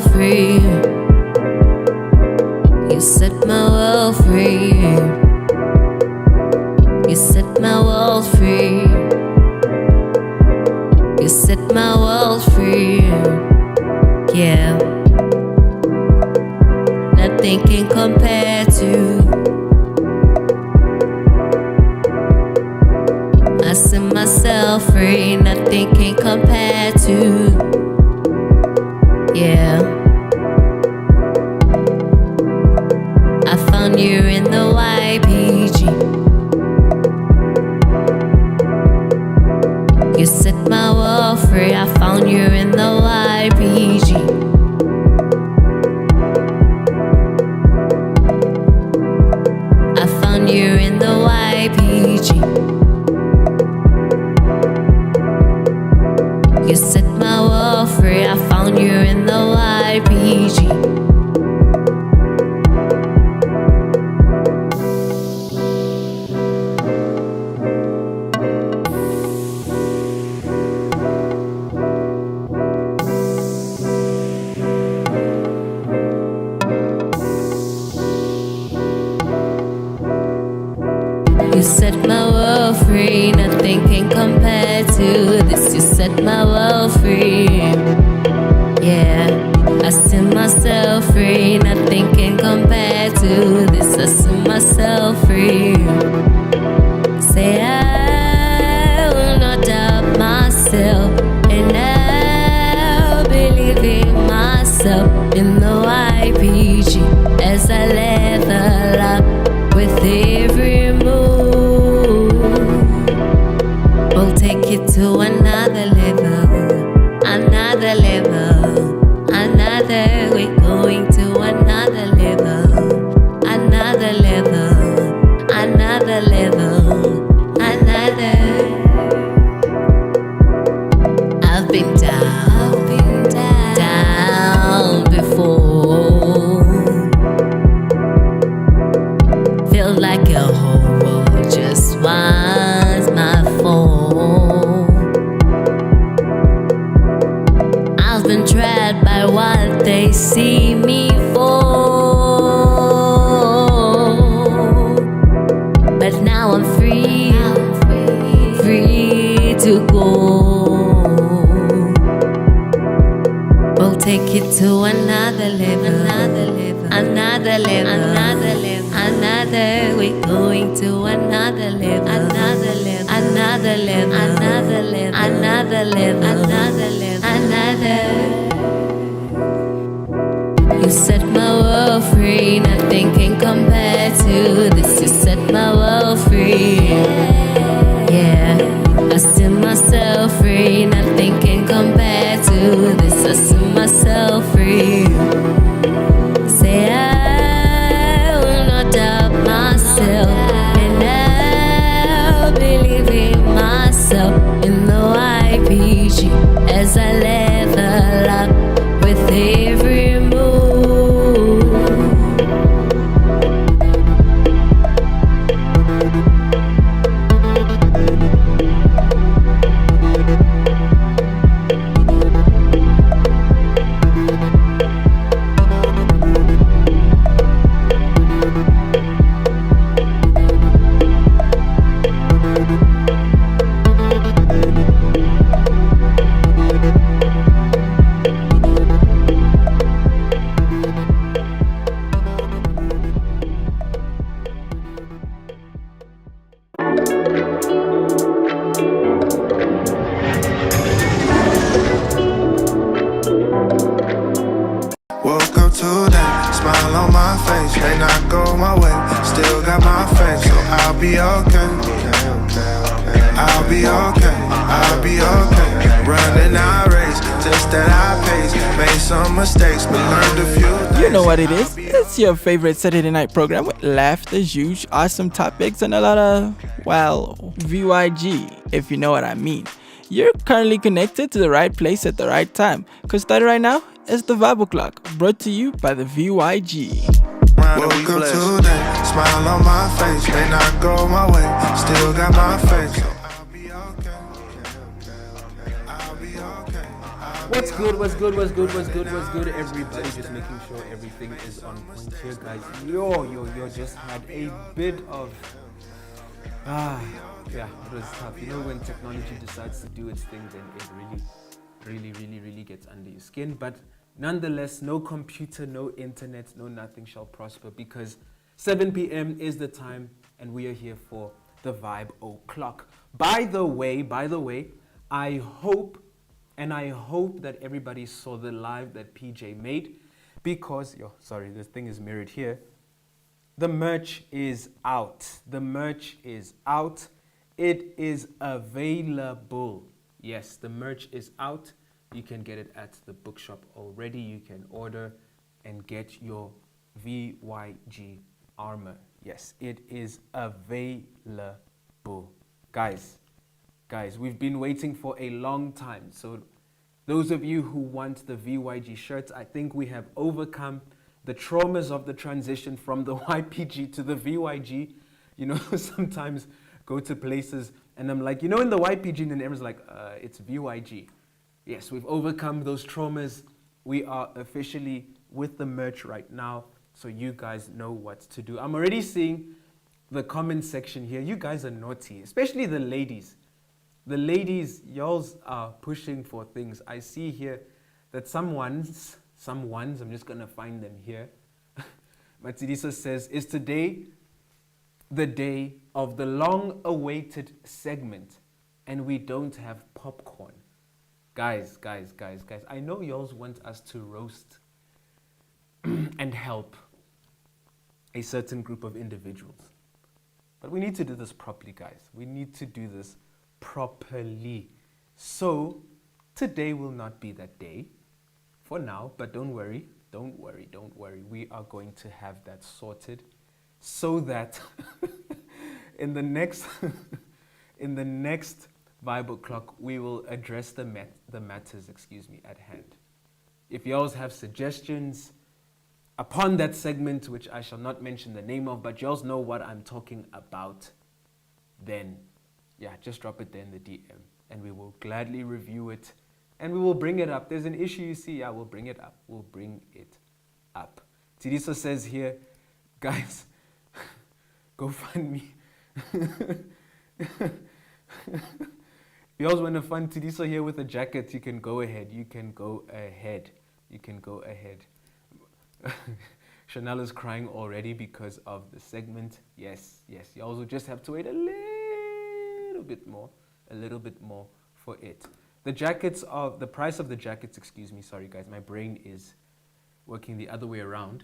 world free. You set my world free. You set my world free. You set my world free. Yeah. Nothing can compare to. I set myself free. Nothing can compare to. Yeah. I found you in the YPG. You set my world free. I found you in the YPG. I found you in the YPG. You set my world free. I found you in the YPG. You set my world free. Nothing can compare to this. You set my world free. Yeah, I set myself free. Nothing can compare to this. I set myself free. Say I will not doubt myself, and I'll believe in myself in the YPG as I level up with every move. We'll take it to another level, another level, another. We're going to another level, another level, another level, another. I've been down before. Feel like a whole world just wants my phone. I've been trapped by what they see me for, but now I'm free, free to go. We'll take it to another level, another level, another level, another level, another. We're going to another level, another level, another level, another level, another level, another level, another. You set my world free. Nothing can compare to this. You set my world free. Yeah, I set myself free. Nothing can compare to this. I set myself free. Say I will not doubt myself, and I'll believe in myself in the YPG as I level up with every move. Woke up today, smile on my face. May not go my way, still got my faith, so I'll be okay. I'll be okay, I'll be okay. Running our race, just that I pace. Made some mistakes, but learned a few things. You know what it is. It's your favorite Saturday night program with laughter, huge, awesome topics, and a lot of, well, VYG, if you know what I mean. You're currently connected to the right place at the right time, because starting right now is the Vibe O'Clock, brought to you by the VYG. Woke up today, smile on my face. May not go my way, still got my faith, so I'll be okay. I'll be okay. What's good? What's good? What's good? What's good? What's good? Everybody, just making sure everything is on point here, guys. Yo, just had a bit of yeah, it was tough. You know, when technology decides to do its thing, then it really gets under your skin. But nonetheless, no computer, no internet, no nothing shall prosper because 7 p.m. is the time, and we are here for the Vibe O'Clock. By the way, I hope that everybody saw the live that PJ made because, this thing is mirrored here. The merch is out. It is available. Yes, the merch is out. You can get it at the bookshop already. You can order and get your VYG armor. Yes, it is available. Guys, we've been waiting for a long time. So those of you who want the VYG shirts, I think we have overcome the traumas of the transition from the YPG to the VYG. You know, sometimes go to places and I'm like, in the YPG, and then everyone's like, it's VYG. Yes, we've overcome those traumas. We are officially with the merch right now, so you guys know what to do. I'm already seeing the comment section here. You guys are naughty, especially the ladies. The ladies, y'alls are pushing for things. I see here that some ones, I'm just going to find them here. Matsidiso says, is today the day of the long-awaited segment and we don't have popcorn? Guys, I know y'alls want us to roast and help a certain group of individuals. But we need to do this properly, guys. We need to do this properly. So today will not be that day for now, but don't worry. We are going to have that sorted so that in the next Bible clock we will address the matters at hand. If y'all have suggestions upon that segment, which I shall not mention the name of, but y'all know what I'm talking about, then just drop it there in the DM and we will gladly review it and we will bring it up. There's an issue you see, we'll bring it up. Tidiso says here, guys, go find me. If you all want to find Tidiso here with a jacket, you can go ahead. Chanel is crying already because of the segment. Yes. You also just have to wait a little bit more for it. The price of the jackets, sorry guys, my brain is working the other way around.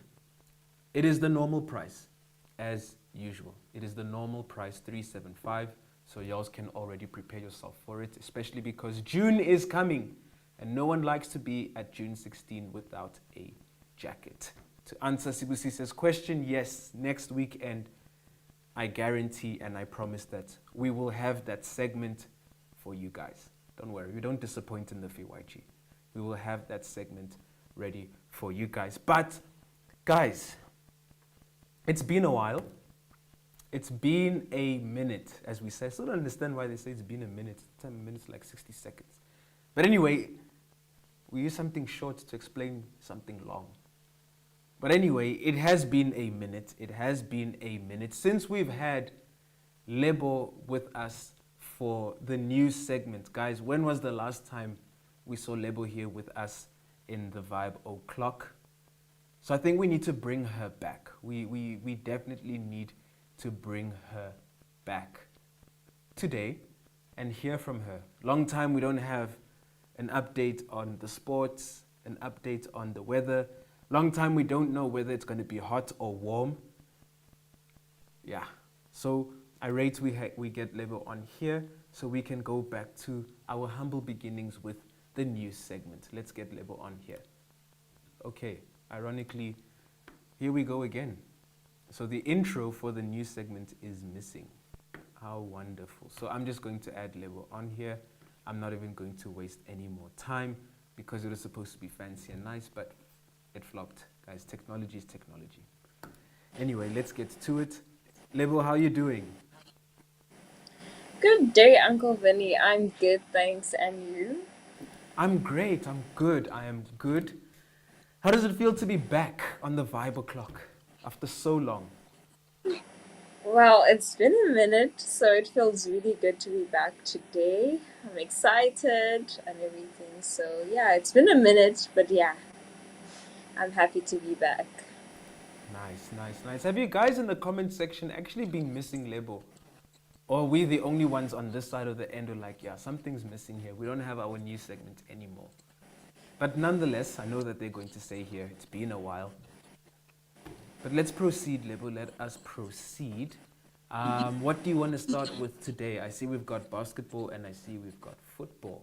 It is the normal price, as usual. It is the normal price, $375. So y'all can already prepare yourself for it, especially because June is coming and no one likes to be at June 16 without a jacket. To answer Sibusisa's question, yes, next weekend, I guarantee and I promise that we will have that segment for you guys. Don't worry, we don't disappoint in the VYG. We will have that segment ready for you guys. But, guys, it's been a while. It's been a minute, as we say. I still don't understand why they say it's been a minute. 10 minutes, like 60 seconds. But anyway, we use something short to explain something long. But anyway, it has been a minute. Since we've had Lebo with us for the news segment. Guys, when was the last time we saw Lebo here with us in the Vibe O'Clock? So I think we need to bring her back. We definitely need to bring her back today and hear from her. Long time we don't have an update on the sports, an update on the weather. Long time we don't know whether it's going to be hot or warm. Yeah, so I rate we get Lebo on here so we can go back to our humble beginnings with the news segment. Let's get Lebo on here. Okay, ironically, here we go again. So the intro for the news segment is missing. How wonderful. So I'm just going to add Lebo on here. I'm not even going to waste any more time because it was supposed to be fancy and nice, but it flopped. Guys, technology is technology. Anyway, let's get to it. Lebo, how you doing? Good day, Uncle Vinny. I'm good, thanks. And you? I'm great. I'm good. I am good. How does it feel to be back on the Vibe O'Clock after so long? Well, it's been a minute, so it feels really good to be back today. I'm excited and everything. So, yeah, it's been a minute, but yeah, I'm happy to be back. Nice, nice, nice. Have you guys in the comment section actually been missing Lebo? Or are we the only ones on this side of the end who are like, yeah, something's missing here. We don't have our new segment anymore. But nonetheless, I know that they're going to say here, it's been a while. But let's proceed, Lebo. Let us proceed. What do you want to start with today? I see we've got basketball and I see we've got football.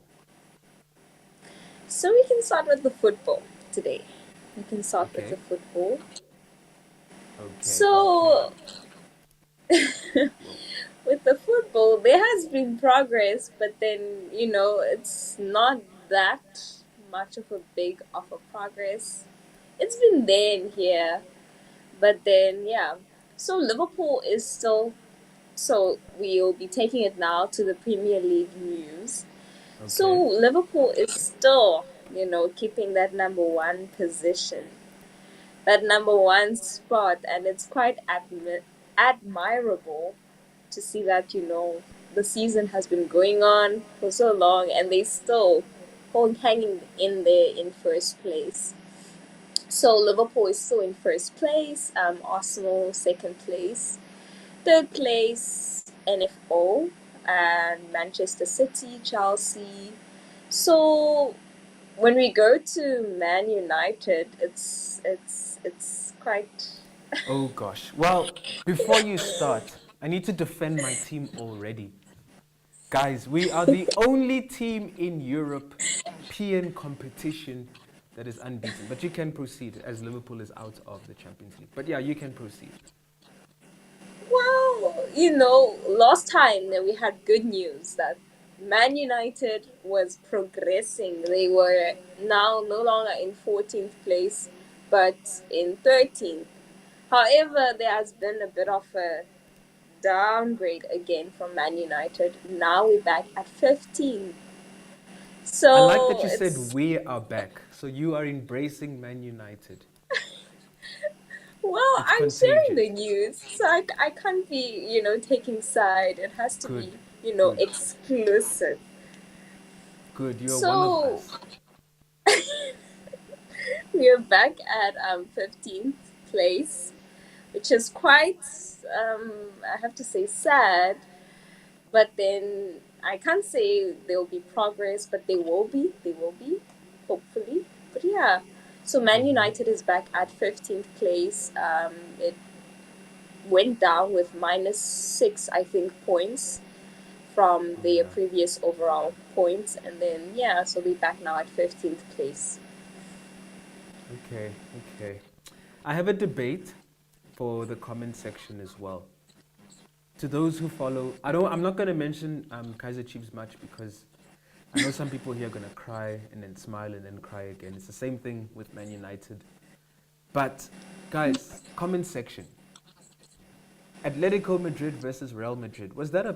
So, we can start with the football today. We can start with Okay. the football. Okay. So, with the football, there has been progress, but then, it's not that much of a big of a progress. It's been there and here, but then, yeah. So, Liverpool is still. So, we'll be taking it now to the Premier League news. So, Okay. Liverpool is still, keeping that number one position, that number one spot, and it's quite admirable to see that the season has been going on for so long and they still hanging in there in first place. So Liverpool is still in first place, Arsenal second place, third place NFO, and Manchester City, Chelsea. So when we go to Man United, it's quite. Oh gosh. Well, before you start, I need to defend my team already. Guys, we are the only team in European competition that is unbeaten. But you can proceed as Liverpool is out of the Champions League. But yeah, you can proceed. Well, last time that we had good news that Man United was progressing. They were now no longer in 14th place, but in 13th. However, there has been a bit of a downgrade again from Man United. Now we're back at 15th. I like So that you said it's. we are back. So you are embracing Man United. Well, It's I'm sharing the contagious. news, so I can't be, taking side. It has to be, Good. Good. exclusive. Good. You are one of So us. we're back at 15th place, which is quite, I have to say, sad. But then I can't say there will be progress, but there will be. There will be, hopefully. But yeah. So Man United is back at 15th place. It went down with -6, I think, points from Oh their yeah. previous overall points. And then, yeah, so we're back now at 15th place. Okay. Okay. I have a debate for the comment section as well. To those who follow, I'm not going to mention Kaiser Chiefs much because I know some people here are going to cry and then smile and then cry again. It's the same thing with Man United. But guys, comment section. Atletico Madrid versus Real Madrid. Was that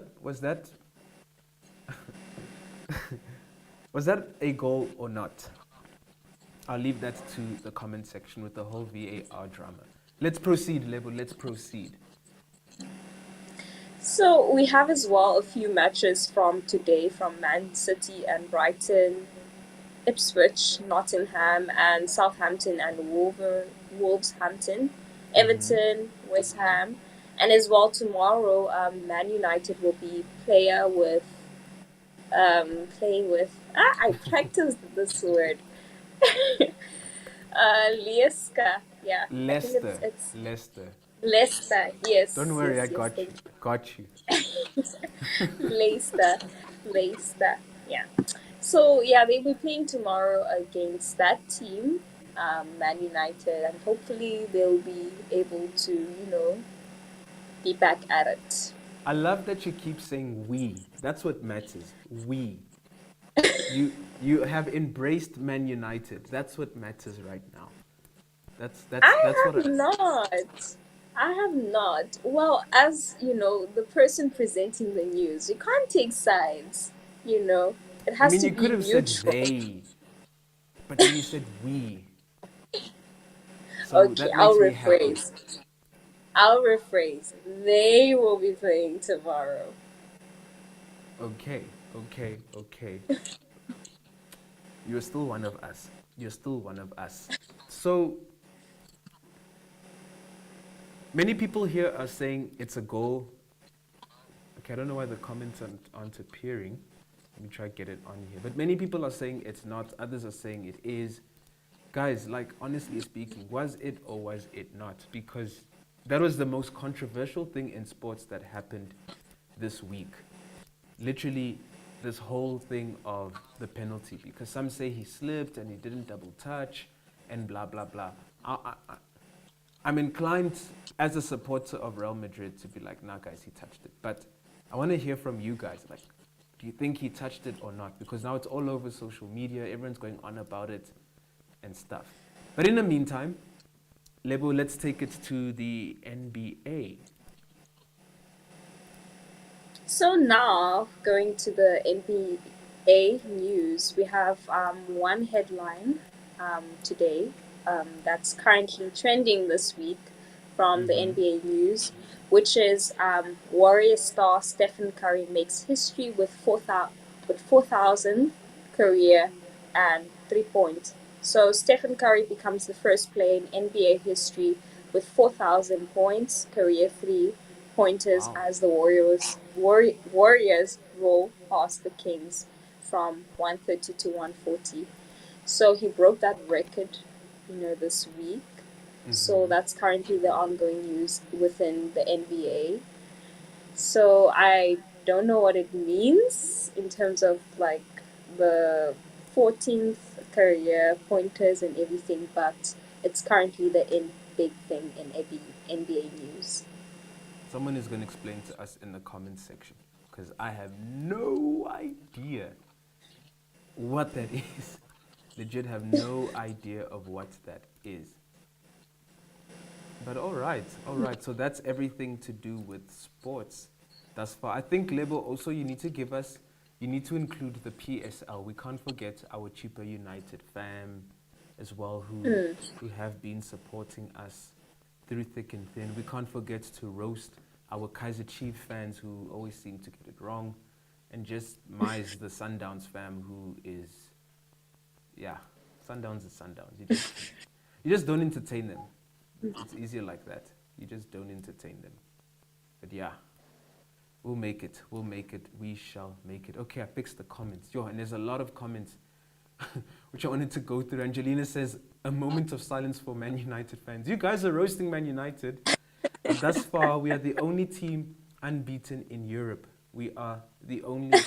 was that a goal or not? I'll leave that to the comment section with the whole VAR drama. Let's proceed, Lebo. Let's proceed. So we have as well a few matches from today from Man City and Brighton, Ipswich, Nottingham, and Southampton and Wolverhampton, Everton, West Ham, and as well tomorrow, Man United will be playing with. I practiced this word. Lieska. Yeah, I think Leicester. it's Leicester. Leicester. Yes, Don't worry, yes, I yes. got you. Got you. Leicester, Leicester. Yeah. So yeah, they'll be playing tomorrow against that team, Man United, and hopefully they'll be able to, be back at it. I love that you keep saying we. That's what matters. We. You have embraced Man United. That's what matters right now. That's I what have not. I have not. Well, as the person presenting the news, you can't take sides. You know. It I has mean, to you be could have said mutual. they, but then you said we. So Okay, that makes me happy. I'll rephrase. They will be playing tomorrow. Okay, okay, okay. You're still one of us. You're still one of us. So many people here are saying it's a goal. Okay, I don't know why the comments aren't appearing. Let me try to get it on here. But many people are saying it's not. Others are saying it is. Guys, like honestly speaking, was it or was it not? Because that was the most controversial thing in sports that happened this week. Literally, this whole thing of the penalty. Because some say he slipped and he didn't double touch and blah, blah, blah. I'm inclined as a supporter of Real Madrid to be like, nah, guys, he touched it. But I want to hear from you guys. Like, do you think he touched it or not? Because now it's all over social media. Everyone's going on about it and stuff. But in the meantime, Lebo, let's take it to the NBA. So now, going to the NBA news, we have one headline today that's currently trending this week from the NBA news, which is Warrior star Stephen Curry makes history with 4,000 career and 3 points. So Stephen Curry becomes the first player in NBA history with 4,000 points, career pointers Wow. as the Warriors roll past the Kings from 130 to 140. So he broke that record, this week. So that's currently the ongoing news within the NBA. So I don't know what it means in terms of like the 14th career pointers and everything, but it's currently the big thing in NBA news. Someone is going to explain to us in the comments section because I have no idea what that is. Legit have no idea of what that is. But all right. So that's everything to do with sports thus far. I think, Lebo, also you need to include the PSL. We can't forget our Cheaper United fam as well who have been supporting us through thick and thin. We can't forget to roast our Kaiser Chief fans who always seem to get it wrong. And just Mize, the Sundowns fam, who is, Sundowns is Sundowns. You just don't entertain them. It's easier like that. You just don't entertain them. But yeah, we'll make it. We shall make it. Okay, I fixed the comments. And there's a lot of comments which I wanted to go through. Angelina says, a moment of silence for Man United fans. You guys are roasting Man United. But thus far, we are the only team unbeaten in Europe. We are the only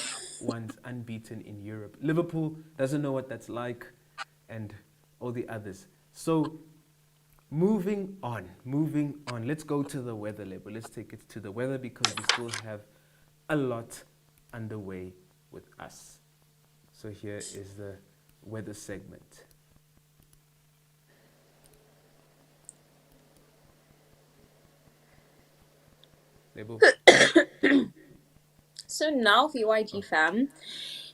ones unbeaten in Europe. Liverpool doesn't know what that's like, and all the others. So, moving on. Let's go to the weather label. Let's take it to the weather because we still have a lot underway with us. So here is the weather segment. Label. So now, VYG fam,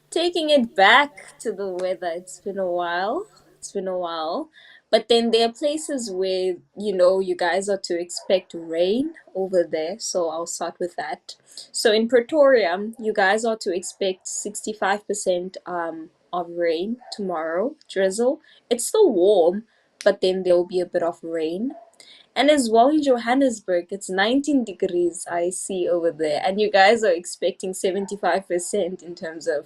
taking it back to the weather. It's been a while. But then there are places where, you guys are to expect rain over there. So I'll start with that. So in Pretoria, you guys are to expect 65% of rain tomorrow, drizzle. It's still warm, but then there will be a bit of rain. And as well in Johannesburg, it's 19 degrees I see over there. And you guys are expecting 75% in terms of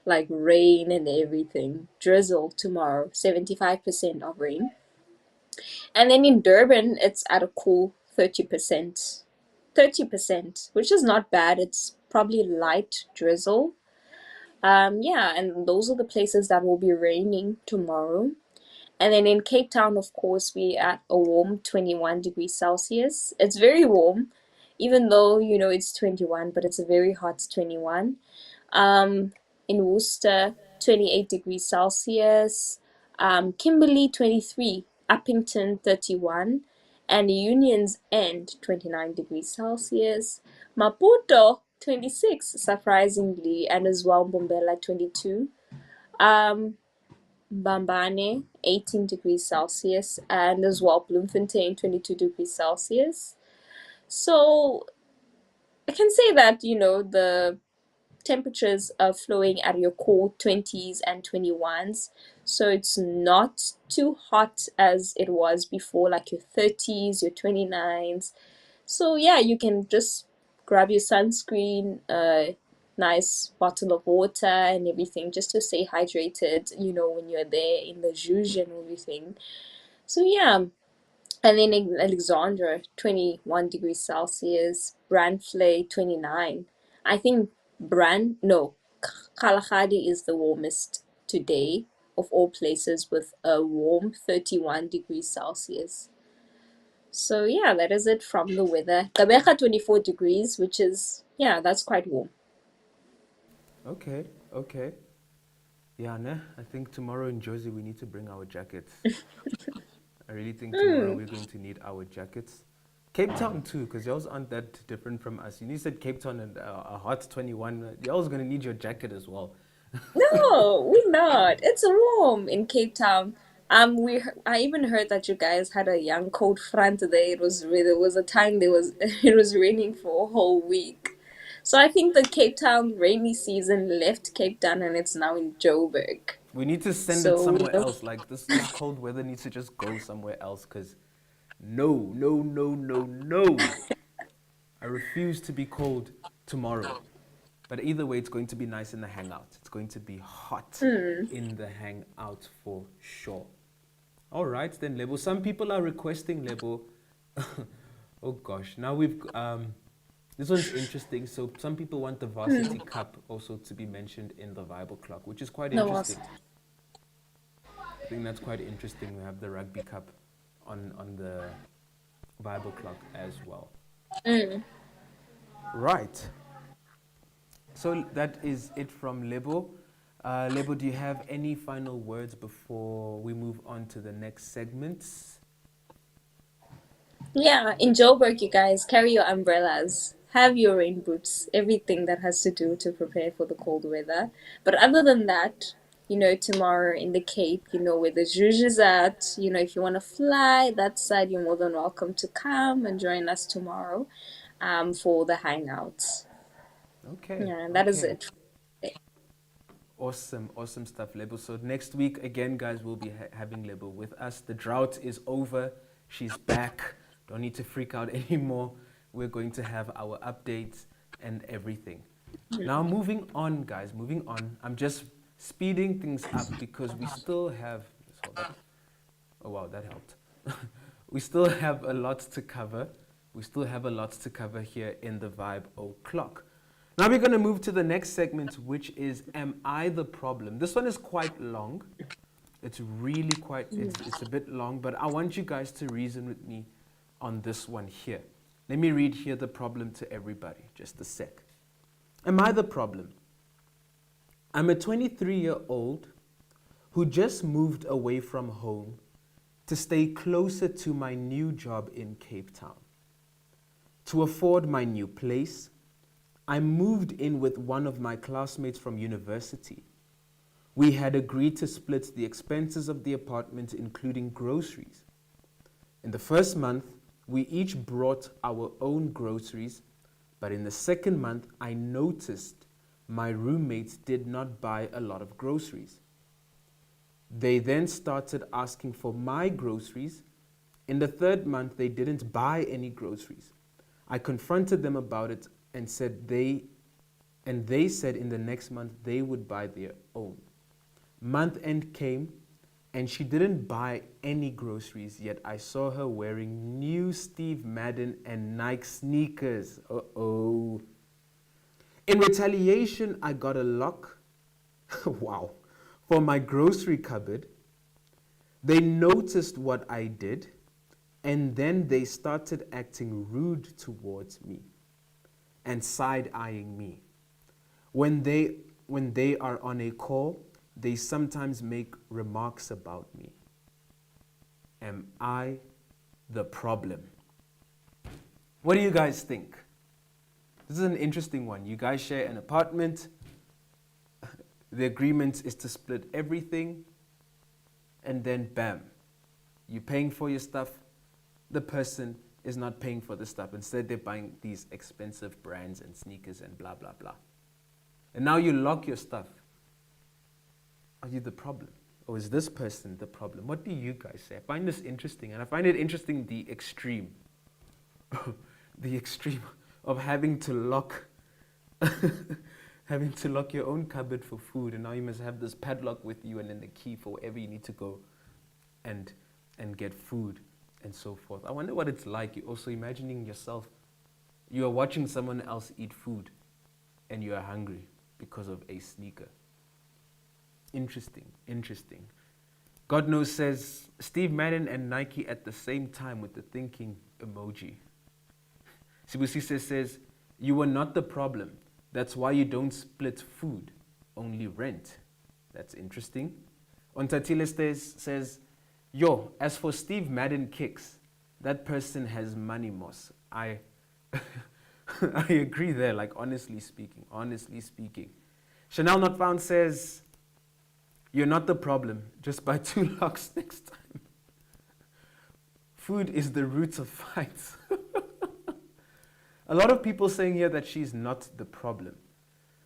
like rain and everything. Drizzle tomorrow, 75% of rain. And then in Durban, it's at a cool 30%. 30%, which is not bad. It's probably light drizzle. Yeah, and those are the places that will be raining tomorrow. And then in Cape Town, of course, we at a warm 21 degrees Celsius. It's very warm, even though, it's 21, but it's a very hot 21. In Worcester, 28 degrees Celsius. Kimberley, 23. Uppington, 31. And Union's End, 29 degrees Celsius. Maputo, 26, surprisingly, and as well Mbombela 22. Um, Bambane 18 degrees Celsius, and as well Bloemfontein 22 degrees Celsius. So I can say that, the temperatures are flowing at your core 20s and 21s. So it's not too hot as it was before, like your 30s, your 29s. So yeah, you can just grab your sunscreen, a nice bottle of water and everything just to stay hydrated, when you're there in the Juge and everything. So yeah, and then Alexandra, 21 degrees Celsius, Brandflay, 29. I think no, Kalahari is the warmest today of all places with a warm 31 degrees Celsius. So yeah, that is it from the weather. Gqeberha 24 degrees, which is, yeah, that's quite warm. Okay, okay. Yeah, ne? I think tomorrow in Jersey we need to bring our jackets. I really think tomorrow we're going to need our jackets. Cape Town too, because y'all aren't that different from us. You said Cape Town and a hot 21. Y'all's going to need your jacket as well. No, we're not. It's warm in Cape Town. I even heard that you guys had a young cold front there. There was a time there was it was raining for a whole week. So I think the Cape Town rainy season left Cape Town and it's now in Joburg. We need to send it So somewhere else. Like this cold weather needs to just go somewhere else because no, no, no, no, no. I refuse to be cold tomorrow. But either way, it's going to be nice in the hangout. It's going to be hot in the hangout for sure. All right, then, Lebo. Some people are requesting, Lebo. Oh, gosh. Now we've... this one's interesting. So some people want the Varsity Cup also to be mentioned in the Bible Clock, which is quite No, interesting. I think that's quite interesting. We have the Rugby Cup on the Bible Clock as well. Right. So that is it from Lebo. Lebo, do you have any final words before we move on to the next segments? yeah, in Joburg, you guys carry your umbrellas, have your rain boots, everything that has to do to prepare for the cold weather. But other than that, tomorrow in the Cape, where the Juge is at, if you want to fly that side, you're more than welcome to come and join us tomorrow for the hangouts. Okay. Yeah, and that is okay. it. Awesome, awesome stuff, Lebo. So next week, again, guys, we'll be having Lebo with us. The drought is over. She's back. Don't need to freak out anymore. We're going to have our updates and everything. Now, moving on, guys, moving on. I'm just speeding things up because we still have... Oh, wow, that helped. We still have a lot to cover. We still have a lot to cover here in the Vibe O'Clock. Now we're going to move to the next segment, which is Am I the Problem? This one is quite long. It's really quite, it's a bit long, but I want you guys to reason with me on this one here. Let me read here the problem to everybody, just a sec. Am I the problem? I'm a 23-year-old who just moved away from home to stay closer to my new job in Cape Town. To afford my new place, I moved in with one of my classmates from university. We had agreed to split the expenses of the apartment, including groceries. In the first month, we each brought our own groceries, but in the second month, I noticed my roommates did not buy a lot of groceries. They then started asking for my groceries. In the third month, they didn't buy any groceries. I confronted them about it and they said in the next month they would buy their own. Month end came and she didn't buy any groceries, yet I saw her wearing new Steve Madden and Nike sneakers. Uh-oh. In retaliation, I got a lock, wow, for my grocery cupboard. They noticed what I did and then they started acting rude towards me and side-eyeing me. When they are on a call, they sometimes make remarks about me. Am I the problem? What do you guys think? This is an interesting one. You guys share an apartment. The agreement is to split everything. And then bam, you're paying for your stuff. The person is not paying for the stuff. Instead, they're buying these expensive brands and sneakers and blah, blah, blah. And now you lock your stuff. Are you the problem? Or is this person the problem? What do you guys say? I find this interesting. And I find it interesting the extreme. The extreme of having to lock your own cupboard for food, and now you must have this padlock with you and then the key for wherever you need to go and get food and so forth. I wonder what it's like. You're also imagining yourself, you are watching someone else eat food and you are hungry because of a sneaker. Interesting. God knows says Steve Madden and Nike at the same time with the thinking emoji. Sibusise says, you were not the problem. That's why you don't split food, only rent. That's interesting. Ontatile says, yo, as for Steve Madden kicks, that person has money, Moss. I agree there, like honestly speaking. Chanel Not Found says, you're not the problem. Just buy 2 locks next time. Food is the root of fights. A lot of people saying here that she's not the problem.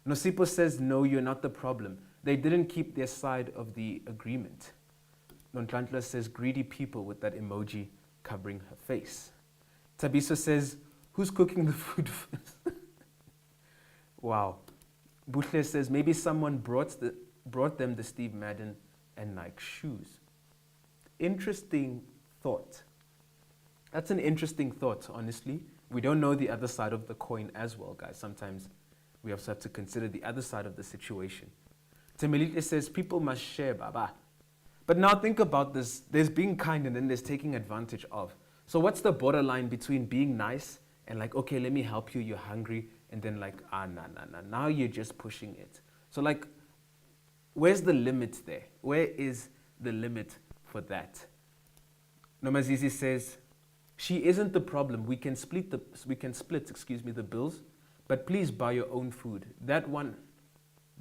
Nosipo says, no, you're not the problem. They didn't keep their side of the agreement. Nontlantla says, greedy people with that emoji covering her face. Tabiso says, who's cooking the food first? Wow. Butle says, maybe someone brought them the Steve Madden and Nike shoes. Interesting thought. That's an interesting thought, honestly. We don't know the other side of the coin as well, guys. Sometimes we also have to consider the other side of the situation. Temelite says, people must share, Baba. But now think about this. There's being kind and then there's taking advantage of. So what's the borderline between being nice and like, okay, let me help you, you're hungry, and then like, nah. Now you're just pushing it. So like, where's the limit there? Where is the limit for that? Nomazizi says, she isn't the problem. We can split the bills, but please buy your own food. That one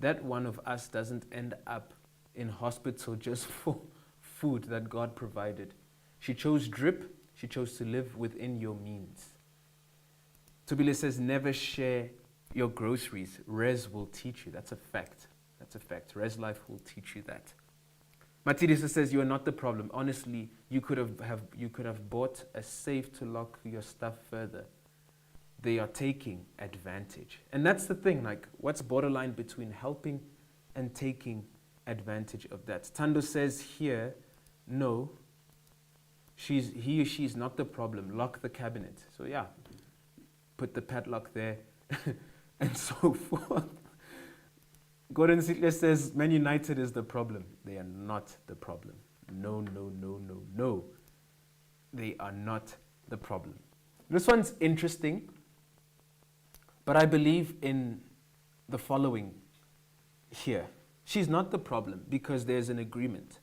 of us doesn't end up in hospital just for food that God provided. She chose drip. She chose to live within your means. Tobile says, never share your groceries. Res will teach you. That's a fact. Res Life will teach you that. Matidisa says, you are not the problem. Honestly, you could have bought a safe to lock your stuff further. They are taking advantage. And that's the thing, like, what's borderline between helping and taking advantage of that? Tando says here, no, he or she is not the problem. Lock the cabinet. So yeah, put the padlock there and so forth. Gordon Sittler says, Man United is the problem. They are not the problem. No. They are not the problem. This one's interesting, but I believe in the following here. She's not the problem because there's an agreement.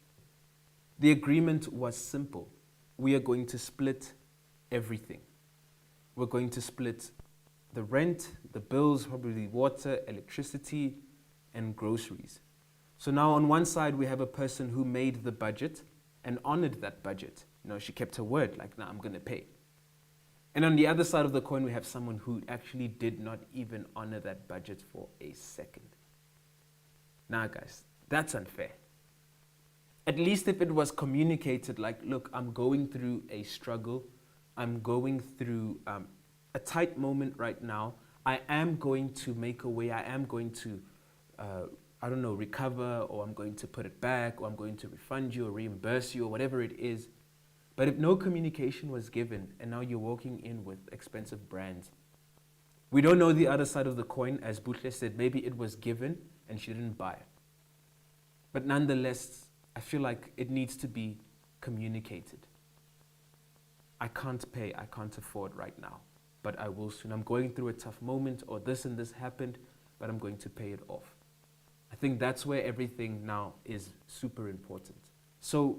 The agreement was simple. We are going to split everything. We're going to split the rent, the bills, probably water, electricity, and groceries. So now on one side, we have a person who made the budget and honored that budget. She kept her word, like, I'm going to pay. And on the other side of the coin, we have someone who actually did not even honor that budget for a second. Now, guys, that's unfair. At least if it was communicated, like, look, I'm going through a struggle. I'm going through a tight moment right now. I am going to make a way. I am going to recover, or I'm going to put it back, or I'm going to refund you or reimburse you or whatever it is. But if no communication was given and now you're walking in with expensive brands, we don't know the other side of the coin. As Butle said, maybe it was given and she didn't buy it. But nonetheless, I feel like it needs to be communicated. I can't pay, I can't afford right now, but I will soon. I'm going through a tough moment, or this and this happened, but I'm going to pay it off. I think that's where everything now is super important. So,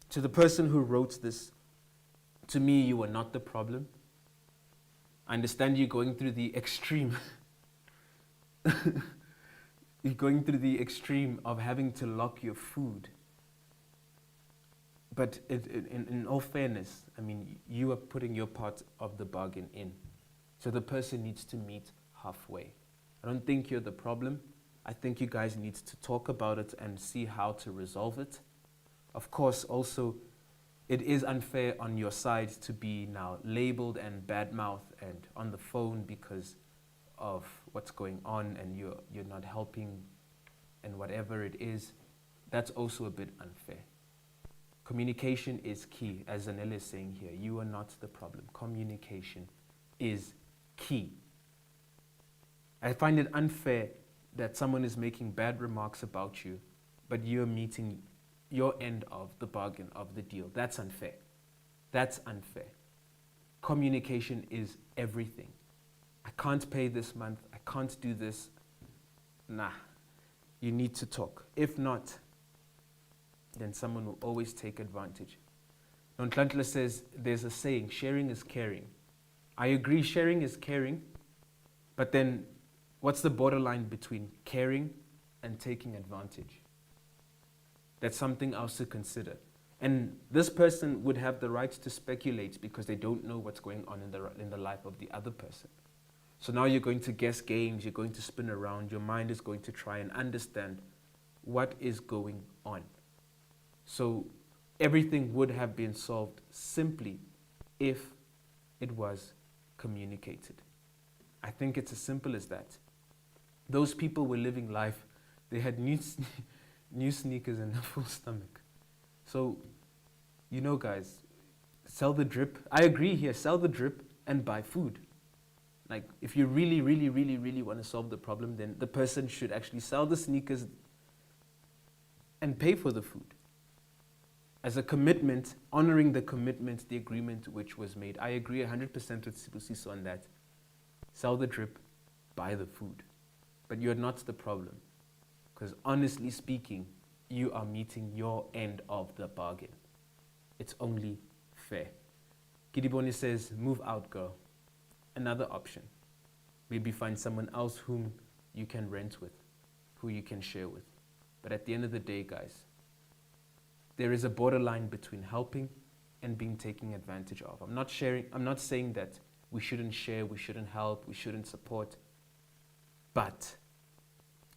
to the person who wrote this, to me, you are not the problem. I understand you're going through the extreme. You're going through the extreme of having to lock your food. But in all fairness, I mean, you are putting your part of the bargain in. So the person needs to meet halfway. I don't think you're the problem. I think you guys need to talk about it and see how to resolve it. Of course, also, it is unfair on your side to be now labeled and badmouthed and on the phone because of what's going on, and you're not helping and whatever it is. That's also a bit unfair. Communication is key, as Zanele is saying here. You are not the problem. Communication is key. I find it unfair that someone is making bad remarks about you, but you're meeting your end of the bargain, of the deal. That's unfair. That's unfair. Communication is everything. I can't pay this month. I can't do this. Nah. You need to talk. If not, then someone will always take advantage. Nontlantla says there's a saying, sharing is caring. I agree, sharing is caring, but then what's the borderline between caring and taking advantage? That's something else to consider. And this person would have the right to speculate because they don't know what's going on in the life of the other person. So now you're going to guess games, you're going to spin around, your mind is going to try and understand what is going on. So everything would have been solved simply if it was communicated. I think it's as simple as that. Those people were living life. They had new sneakers and a full stomach. So, you know, guys, sell the drip. I agree here, sell the drip and buy food. Like, if you really, really, really, really want to solve the problem, then the person should actually sell the sneakers and pay for the food. As a commitment, honoring the commitment, the agreement which was made. I agree 100% with Sibusiso on that. Sell the drip, buy the food. But you're not the problem. Because honestly speaking, you are meeting your end of the bargain. It's only fair. Kidiboni says, move out, girl. Another option. Maybe find someone else whom you can rent with, who you can share with. But at the end of the day, guys, there is a borderline between helping and being taken advantage of. I'm not saying that we shouldn't share, we shouldn't help, we shouldn't support. But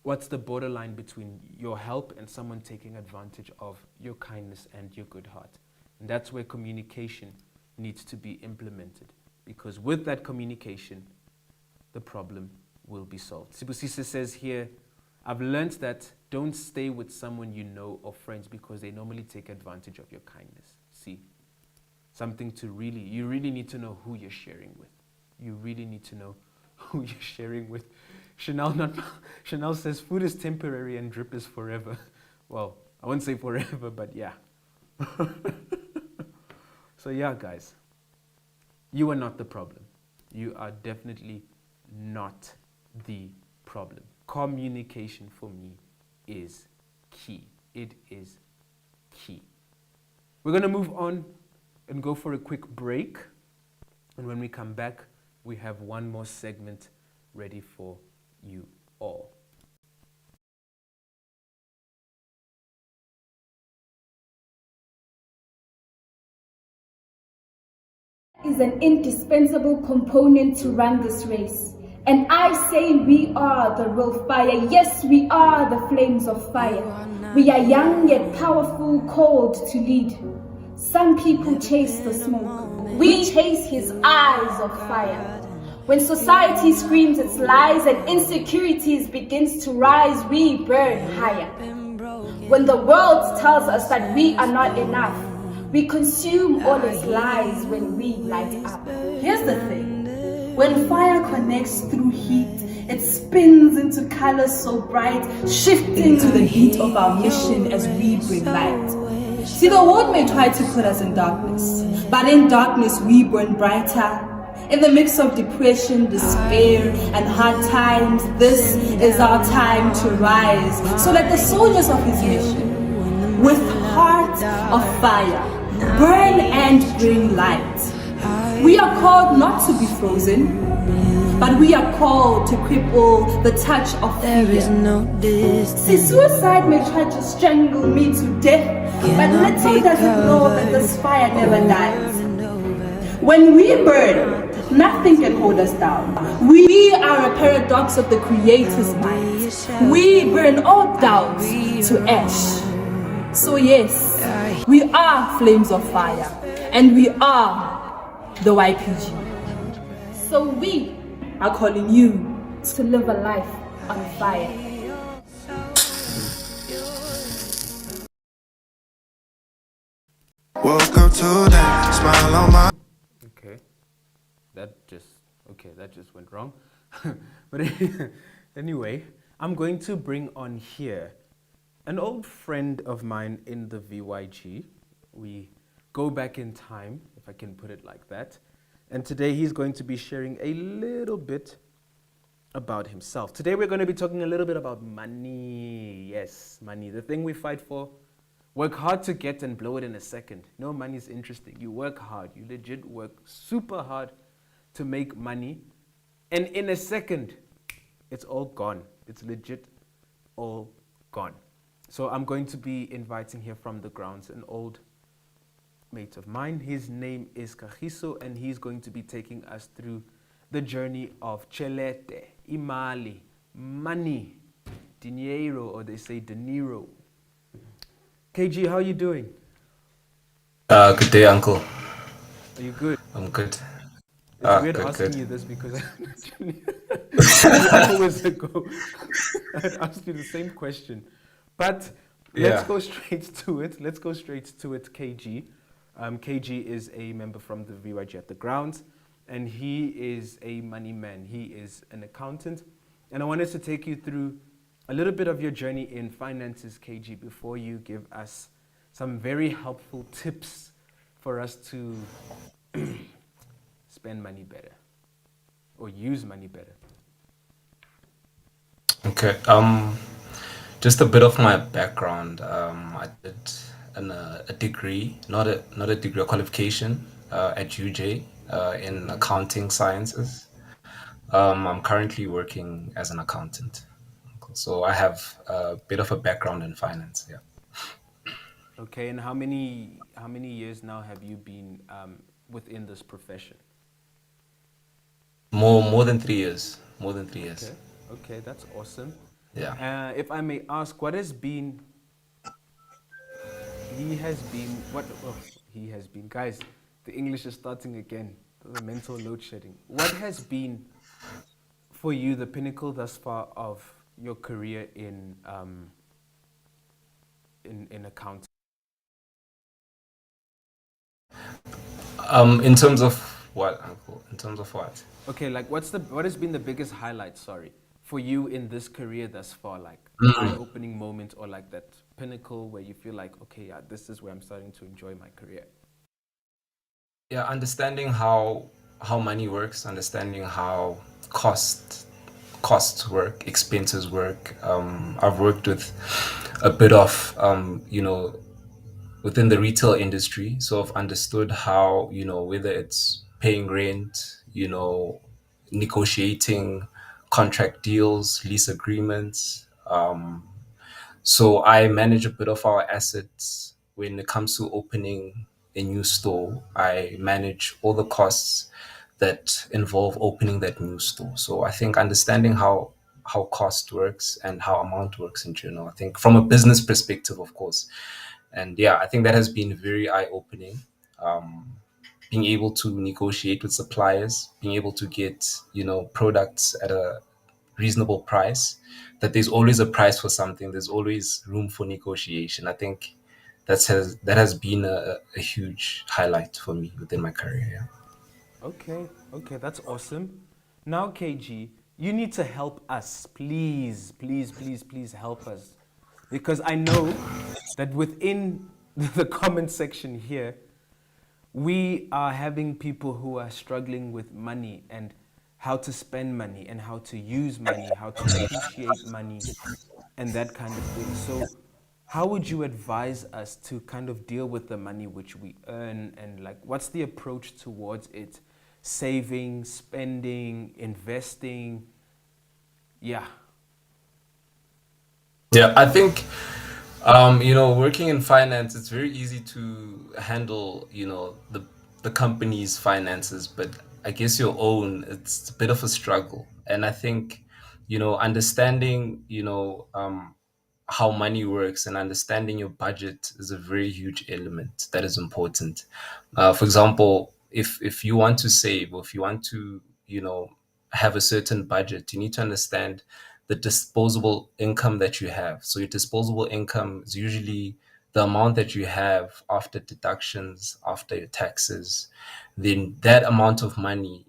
what's the borderline between your help and someone taking advantage of your kindness and your good heart? And that's where communication needs to be implemented. Because with that communication, the problem will be solved. Sibusisa says here, I've learned that don't stay with someone you know or friends because they normally take advantage of your kindness. See, something to you really need to know who you're sharing with. You really need to know who you're sharing with. Chanel says food is temporary and drip is forever. Well, I won't say forever, but yeah. So yeah, guys, you are not the problem. You are definitely not the problem. Communication for me is key. It is key. We're going to move on and go for a quick break. And when we come back, we have one more segment ready for you all. Is an indispensable component to run this race. And I say we are the real fire. Yes, we are the flames of fire. We are young yet powerful, called to lead. Some people chase the smoke. We chase his eyes of fire. When society screams its lies and insecurities begins to rise, we burn higher. When the world tells us that we are not enough, we consume all its lies when we light up. Here's the thing. When fire connects through heat, it spins into colors so bright, shifting to the heat of our mission as we bring light. See, the world may try to put us in darkness, but in darkness we burn brighter. In the mix of depression, despair, and hard times, this is our time to rise. So let the soldiers of his mission, with heart of fire, burn and bring light. We are called not to be frozen, but we are called to cripple the touch of fear. See, suicide may try to strangle me to death, but little does it know that this fire never dies. When we burn, nothing can hold us down. We are a paradox of the Creator's mind. We burn all doubts to ash. So yes, we are flames of fire, and we are the YPG. So we are calling you To live a life on fire. Woke up to that smile on my Okay, that just went wrong. But anyway, I'm going to bring on here an old friend of mine in the VYG. We go back in time, if I can put it like that. And today he's going to be sharing a little bit about himself. Today we're going to be talking a little bit about money. Yes, money, the thing we fight for. Work hard to get and blow it in a second. No, money is interesting. You work hard. You legit work super hard to make money. And in a second, it's all gone. It's legit all gone. So I'm going to be inviting here from the grounds an old mate of mine. His name is Kagiso, and he's going to be taking us through the journey of Chelete, Imali, money, dinero, or they say dinero. KG, how are you doing? Good day, Uncle. Are you good? I'm good. It's weird good, asking good. you this because hours ago I had asked you the same question. But let's Yeah. go straight to it. Let's go straight to it, KG. KG is a member from the VYG at the grounds, and he is a money man. He is an accountant. And I wanted to take you through a little bit of your journey in finances, KG, before you give us some very helpful tips for us to spend money better or use money better. Okay. Just a bit of my background. I did a degree, not a degree, a qualification at UJ in accounting sciences. I'm currently working as an accountant, so I have a bit of a background in finance. Yeah. Okay, and how many years now have you been within this profession? More than 3 years. More than 3 years. Okay, okay, that's awesome. Yeah. If I may ask, what has been? He has been. Guys, the English is starting again. The mental load shedding. What has been for you the pinnacle thus far of your career in accounting? In terms of what, Uncle? In terms of what? Okay, like what has been the biggest highlight, for you in this career thus far? Like eye-opening moment or like that pinnacle where you feel like, okay, yeah, this is where I'm starting to enjoy my career. Yeah, understanding how money works, understanding how costs work, expenses work. I've worked with a bit of within the retail industry, so I've understood how, whether it's paying rent, negotiating contract deals, lease agreements. So I manage a bit of our assets when it comes to opening a new store. I manage all the costs that involve opening that new store. So I think understanding how cost works and how amount works in general, I think from a business perspective, of course. And yeah, I think that has been very eye-opening. Being able to negotiate with suppliers, being able to get, products at a reasonable price, that there's always a price for something, there's always room for negotiation. I think that has been a huge highlight for me within my career. Yeah. Okay, that's awesome. Now, KG, you need to help us. Please help us. Because I know that within the comment section here, we are having people who are struggling with money and how to spend money and how to use money, how to appreciate money and that kind of thing. So how would you advise us to kind of deal with the money which we earn, and like what's the approach towards it? saving, spending, investing. Yeah. Yeah, I think working in finance, it's very easy to handle, the company's finances, but I guess your own, it's a bit of a struggle. And I think, understanding, how money works and understanding your budget is a very huge element that is important. For example, if you want to save, or if you want to, have a certain budget, you need to understand the disposable income that you have. So your disposable income is usually the amount that you have after deductions, after your taxes. Then that amount of money,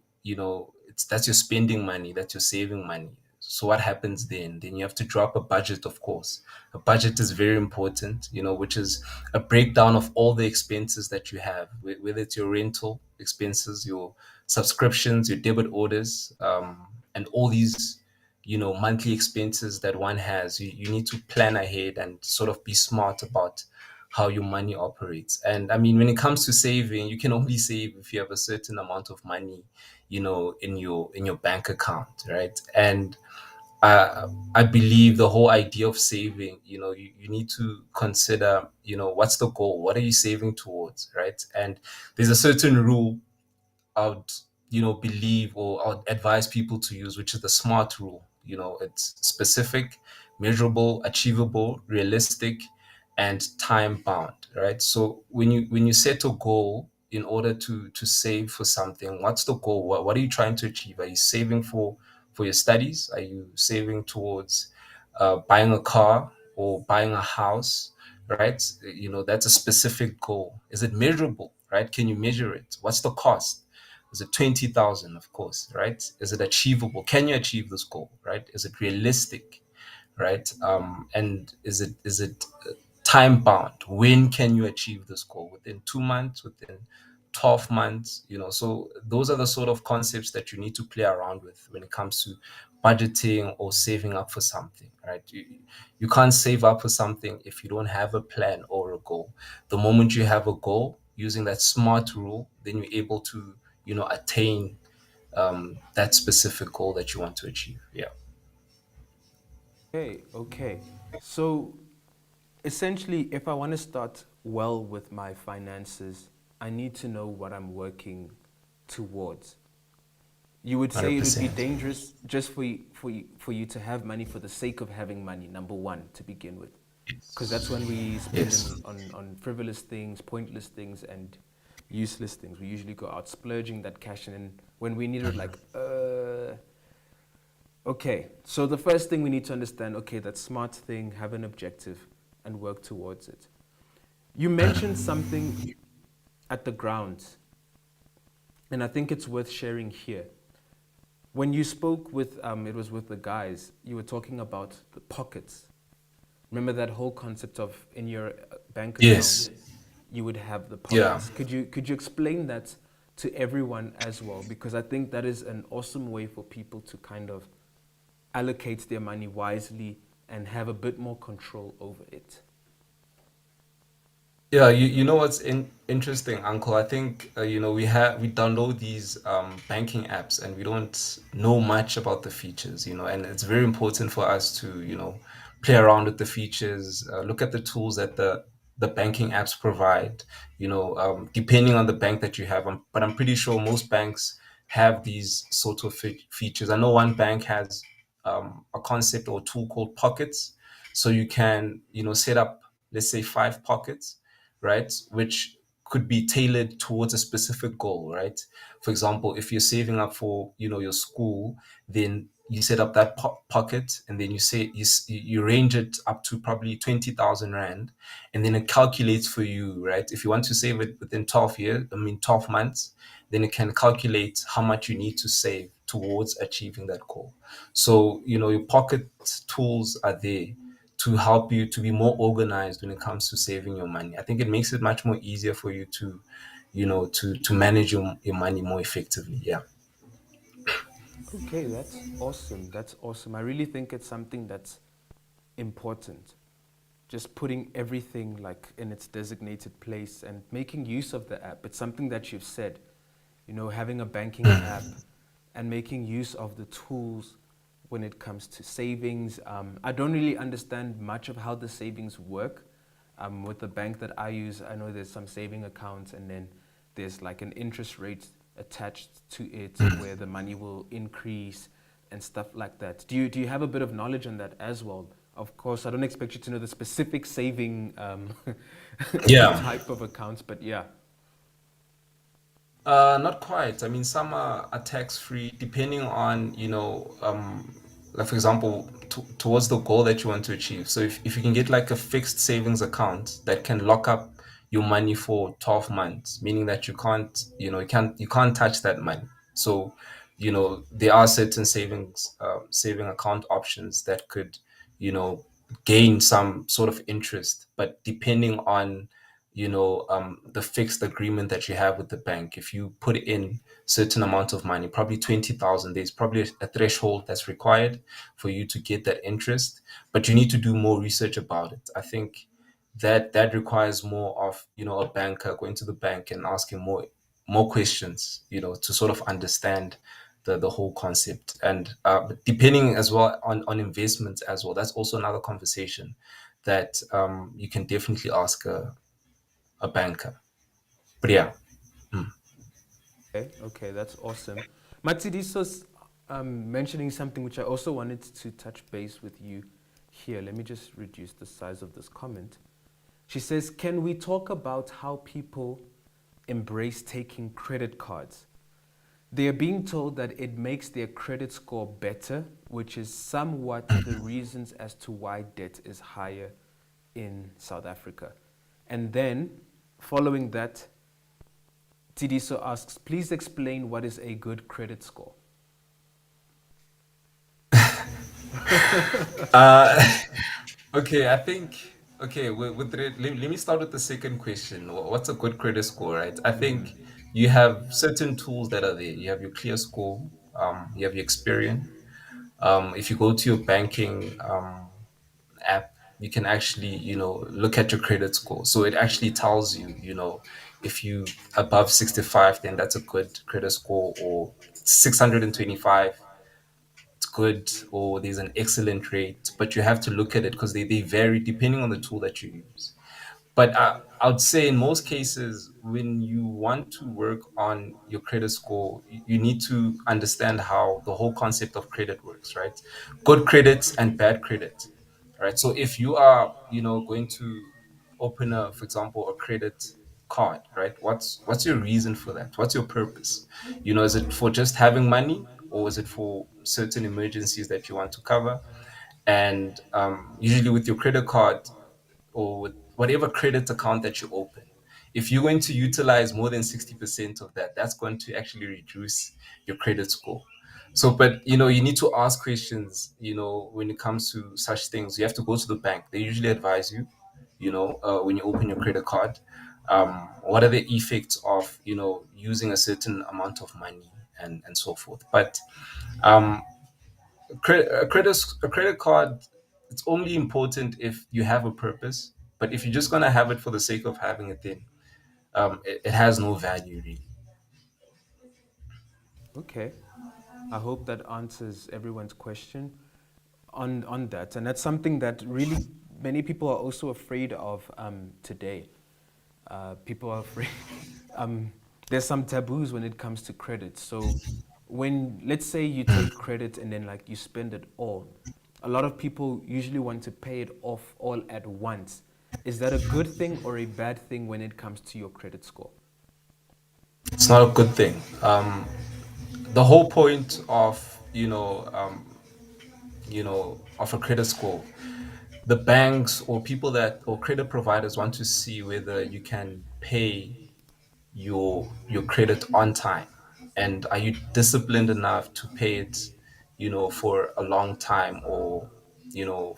that's your spending money, that's your saving money. So what happens then? Then you have to drop a budget, of course. A budget is very important, which is a breakdown of all the expenses that you have, whether it's your rental expenses, your subscriptions, your debit orders, and all these, monthly expenses that one has. You need to plan ahead and sort of be smart about how your money operates. And I mean, when it comes to saving, you can only save if you have a certain amount of money, in your bank account, right? And I believe the whole idea of saving, you need to consider, what's the goal? What are you saving towards, right? And there's a certain rule I would, believe, or I would advise people to use, which is the SMART rule. It's specific, measurable, achievable, realistic, and time bound, right? So when you set a goal in order to save for something, what's the goal? What are you trying to achieve? Are you saving for your studies? Are you saving towards buying a car or buying a house, right? That's a specific goal. Is it measurable, right? Can you measure it? What's the cost? Is it 20,000? Of course, right? Is it achievable? Can you achieve this goal, right? Is it realistic, right? And is it time bound? When can you achieve this goal? Within 2 months? Within 12 months? So those are the sort of concepts that you need to play around with when it comes to budgeting or saving up for something, right? You can't save up for something if you don't have a plan or a goal. The moment you have a goal, using that SMART rule, then you're able to, attain that specific goal that you want to achieve. Yeah. Okay. So essentially, if I want to start well with my finances, I need to know what I'm working towards. You would say it would be 100%. dangerous just for you to have money for the sake of having money, number one, to begin with. Because that's when we spend Yes. on frivolous things, pointless things, and useless things. We usually go out splurging that cash, and then when we need it, like, okay. So the first thing we need to understand, okay, that smart thing, have an objective, and work towards it. You mentioned something at the grounds, and I think it's worth sharing here. When you spoke with, it was with the guys, you were talking about the pockets. Remember that whole concept of in your bank account, Yes. you would have the Yeah. pockets. Could you explain that to everyone as well? Because I think that is an awesome way for people to kind of allocate their money wisely and have a bit more control over it. Yeah, you know what's interesting, Uncle? I think we download these banking apps and we don't know much about the features, and it's very important for us to play around with the features, look at the tools that the banking apps provide, depending on the bank that you have. But I'm pretty sure most banks have these sort of features. I know one bank has a concept or tool called Pockets, so you can set up, let's say, 5 pockets, right? Which could be tailored towards a specific goal, right? For example, if you're saving up for, your school, then you set up that pocket, and then you say you range it up to probably 20,000 rand, and then it calculates for you, right? If you want to save it within 12 months, then it can calculate how much you need to save towards achieving that goal. So, your pocket tools are there to help you to be more organized when it comes to saving your money. I think it makes it much more easier for you to, to manage your money more effectively. Yeah. Okay, that's awesome. That's awesome. I really think it's something that's important. Just putting everything like in its designated place and making use of the app. It's something that you've said. having a banking app and making use of the tools when it comes to savings. I don't really understand much of how the savings work. With the bank that I use, I know there's some saving accounts and then there's like an interest rate attached to it where the money will increase and stuff like that. Do you have a bit of knowledge on that as well? Of course, I don't expect you to know the specific saving Yeah. type of accounts, but yeah. Not quite. I mean, some are tax free depending on, like for example, towards the goal that you want to achieve. So if you can get like a fixed savings account that can lock up your money for 12 months, meaning that you can't touch that money. So, there are certain saving account options that could, you know, gain some sort of interest, but depending on the fixed agreement that you have with the bank. If you put in certain amount of money, probably 20,000, there's probably a threshold that's required for you to get that interest, but you need to do more research about it. I think that requires more of, a banker going to the bank and asking more questions, to sort of understand the whole concept. And depending as well on investments as well, that's also another conversation that you can definitely ask a banker. But yeah. Okay, that's awesome. Matsidiso's mentioning something which I also wanted to touch base with you here. Let me just reduce the size of this comment. She says, can we talk about how people embrace taking credit cards? They are being told that it makes their credit score better, which is somewhat the reasons as to why debt is higher in South Africa. And then, following that, Tidiso asks, please explain what is a good credit score. Okay, I think let me start with the second question. What's a good credit score, right? I think you have certain tools that are there. You have your clear score, you have your Experian. If you go to your banking app, you can actually, look at your credit score. So it actually tells you, if you above 65, then that's a good credit score, or 625, it's good, or there's an excellent rate. But you have to look at it because they vary depending on the tool that you use. But I would say in most cases, when you want to work on your credit score, you need to understand how the whole concept of credit works, right? Good credit and bad credit, right? So if you are, going to open for example, a credit card, right? What's your reason for that? What's your purpose? Is it for just having money, or is it for certain emergencies that you want to cover? And usually with your credit card, or with whatever credit account that you open, if you're going to utilize more than 60% of that, that's going to actually reduce your credit score. So, but you need to ask questions, when it comes to such things. You have to go to the bank. They usually advise you, when you open your credit card, what are the effects of, using a certain amount of money, and so forth. But um, a credit card, it's only important if you have a purpose. But if you're just gonna have it for the sake of having it, then it has no value really. Okay. I hope that answers everyone's question on that. And that's something that really many people are also afraid of today. People are afraid. There's some taboos when it comes to credit. So when, let's say you take credit and then like you spend it all, a lot of people usually want to pay it off all at once. Is that a good thing or a bad thing when it comes to your credit score? It's not a good thing. The whole point of, of a credit score, the banks or people that or credit providers want to see whether you can pay your credit on time, and are you disciplined enough to pay it, for a long time, or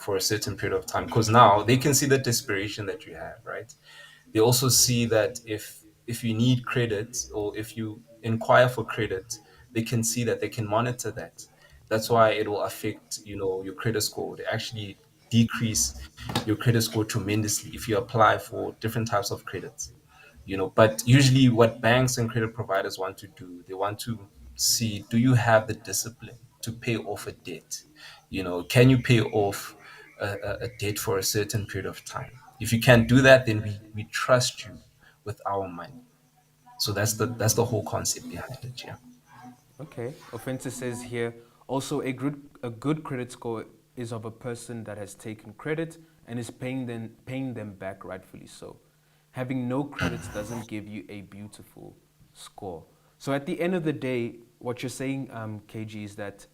for a certain period of time, because now they can see the desperation that you have, right? They also see that if you need credit, or if you inquire for credit, they can see that, they can monitor that. That's why it will affect, your credit score. They actually decrease your credit score tremendously if you apply for different types of credits. But usually what banks and credit providers want to do, they want to see, do you have the discipline to pay off a debt? Can you pay off a debt for a certain period of time? If you can't do that, then we trust you with our money. So that's the whole concept behind it. Yeah. Okay. Offensive says here, also a good credit score is of a person that has taken credit and is paying them back rightfully so. Having no credits doesn't give you a beautiful score. So at the end of the day, what you're saying, KG, is that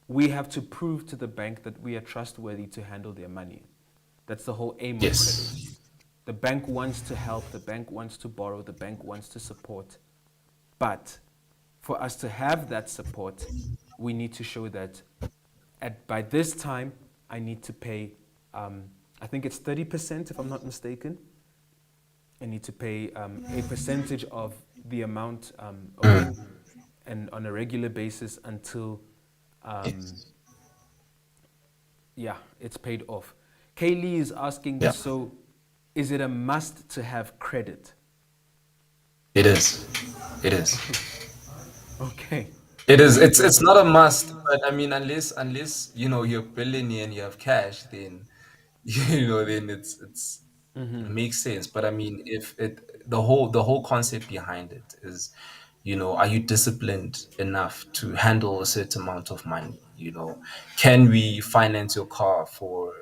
we have to prove to the bank that we are trustworthy to handle their money. That's the whole aim of credit. Yes. The bank wants to help, the bank wants to borrow, the bank wants to support. But for us to have that support, we need to show that by this time, I need to pay, I think it's 30%, if I'm not mistaken. I need to pay a percentage of the amount owed, and on a regular basis until, it's paid off. Kaylee is asking, Yeah. so is it a must to have credit? It is. It is. Okay. It is. It's not a must, but I mean, unless you're a billionaire and you have cash, then then it makes sense. But I mean, if the whole concept behind it is, are you disciplined enough to handle a certain amount of money? Can we finance your car for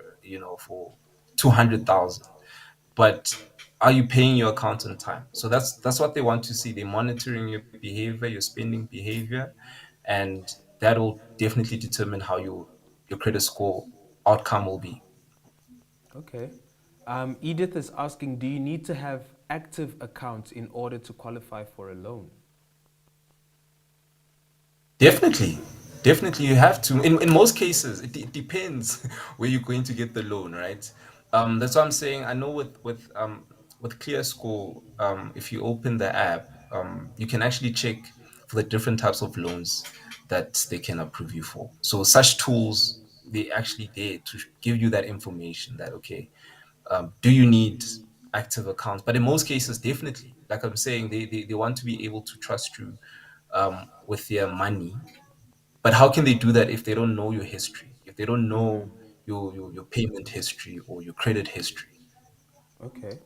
200,000? But are you paying your account on time? So that's what they want to see. They're monitoring your behavior, your spending behavior, and that will definitely determine how your credit score outcome will be. Okay. Edith is asking, do you need to have active accounts in order to qualify for a loan? Definitely. Definitely, you have to. In most cases, it depends where you're going to get the loan, right? That's what I'm saying. I know with ClearScore, if you open the app, you can actually check for the different types of loans that they can approve you for. So such tools, they actually there to give you that information that, okay, do you need active accounts? But in most cases, definitely, like I'm saying, they want to be able to trust you with their money. But how can they do that if they don't know your history? If they don't know your payment history or your credit history? Okay.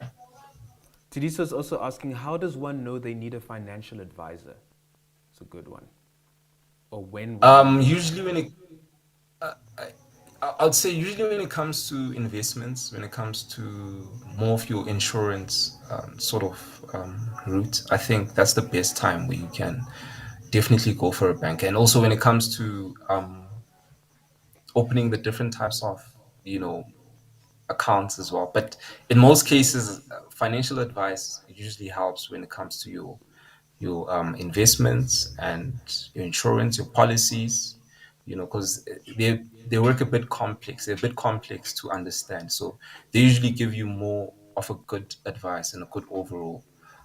Tidisa is also asking, how does one know they need a financial advisor? It's a good one. Or when one needs Usually when it I'd say usually when it comes to investments, when it comes to more of your insurance sort of route, I think that's the best time where you can definitely go for a bank. And also when it comes to opening the different types of you know accounts as well. But in most cases, financial advice usually helps when it comes to your investments and your insurance, your policies. Because they work a bit complex. They're a bit complex to understand. So they usually give you more of a good advice and a good overall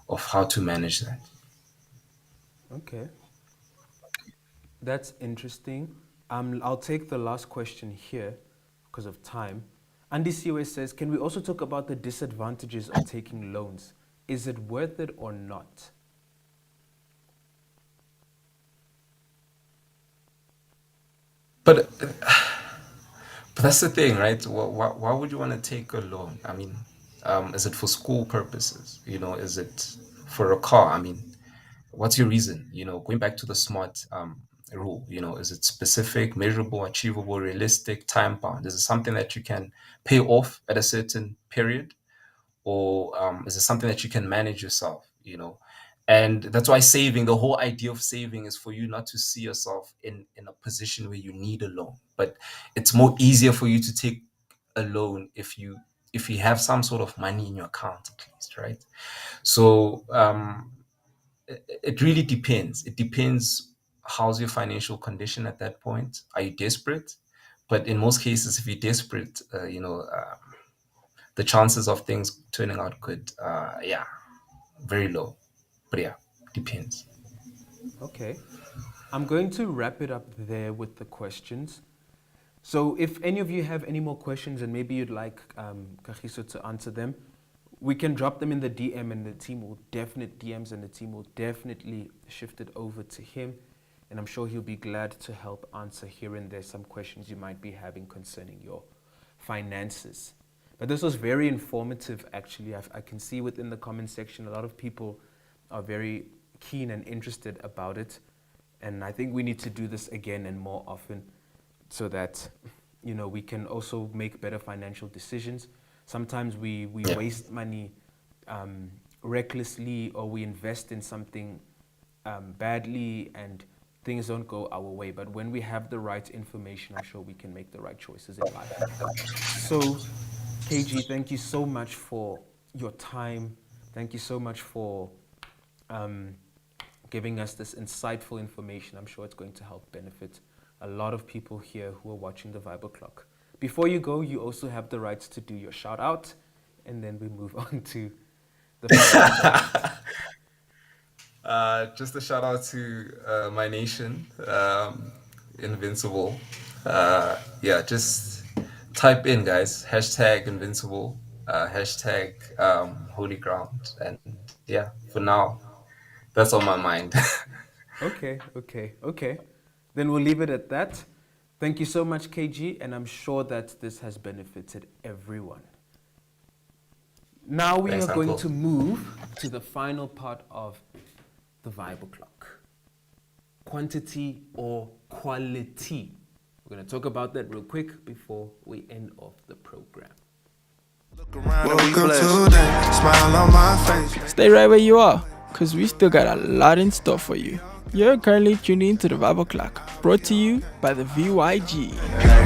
of how to manage that. Okay, that's interesting. I'll take the last question here because of time. Andy COS says, can we also talk about the disadvantages of taking loans? Is it worth it or not? But that's the thing, right? Why would you want to take a loan? I mean, is it for school purposes? Is it for a car? I mean, what's your reason? Going back to the SMART rule, is it specific, measurable, achievable, realistic, time bound? Is it something that you can pay off at a certain period? Or is it something that you can manage yourself? And that's why saving, the whole idea of saving is for you not to see yourself in a position where you need a loan. But it's more easier for you to take a loan if you have some sort of money in your account at least, right? So it really depends. It depends how's your financial condition at that point. Are you desperate? But in most cases, if you're desperate, the chances of things turning out good, yeah, very low. But yeah, depends. Okay. I'm going to wrap it up there with the questions. So if any of you have any more questions and maybe you'd like Kagiso to answer them, we can drop them in the DM and the team will definitely shift it over to him. And I'm sure he'll be glad to help answer here and there some questions you might be having concerning your finances. But this was very informative, actually. I can see within the comment section, a lot of people are very keen and interested about it. And I think we need to do this again and more often so that, we can also make better financial decisions. Sometimes we waste money recklessly, or we invest in something badly and things don't go our way. But when we have the right information, I'm sure we can make the right choices in life. So, KG, thank you so much for your time. Thank you so much for giving us this insightful information. I'm sure it's going to help benefit a lot of people here who are watching the Vibe O'Clock. Before you go, you also have the rights to do your shout out, and then we move on to the Just a shout out to my nation, Invincible. Just type in, guys, #Invincible, #Holy Ground, and for now, that's on my mind. Okay. Then we'll leave it at that. Thank you so much, KG, and I'm sure that this has benefited everyone. Now we Thanks, are going Uncle. to move to the final part of the Vibe O'Clock. Quantity or quality? We're going to talk about that real quick before we end off the program. Welcome to that smile on my face. Stay right where you are, because we still got a lot in store for you. You're currently tuning in to the Vibe O'Clock, brought to you by the VYG.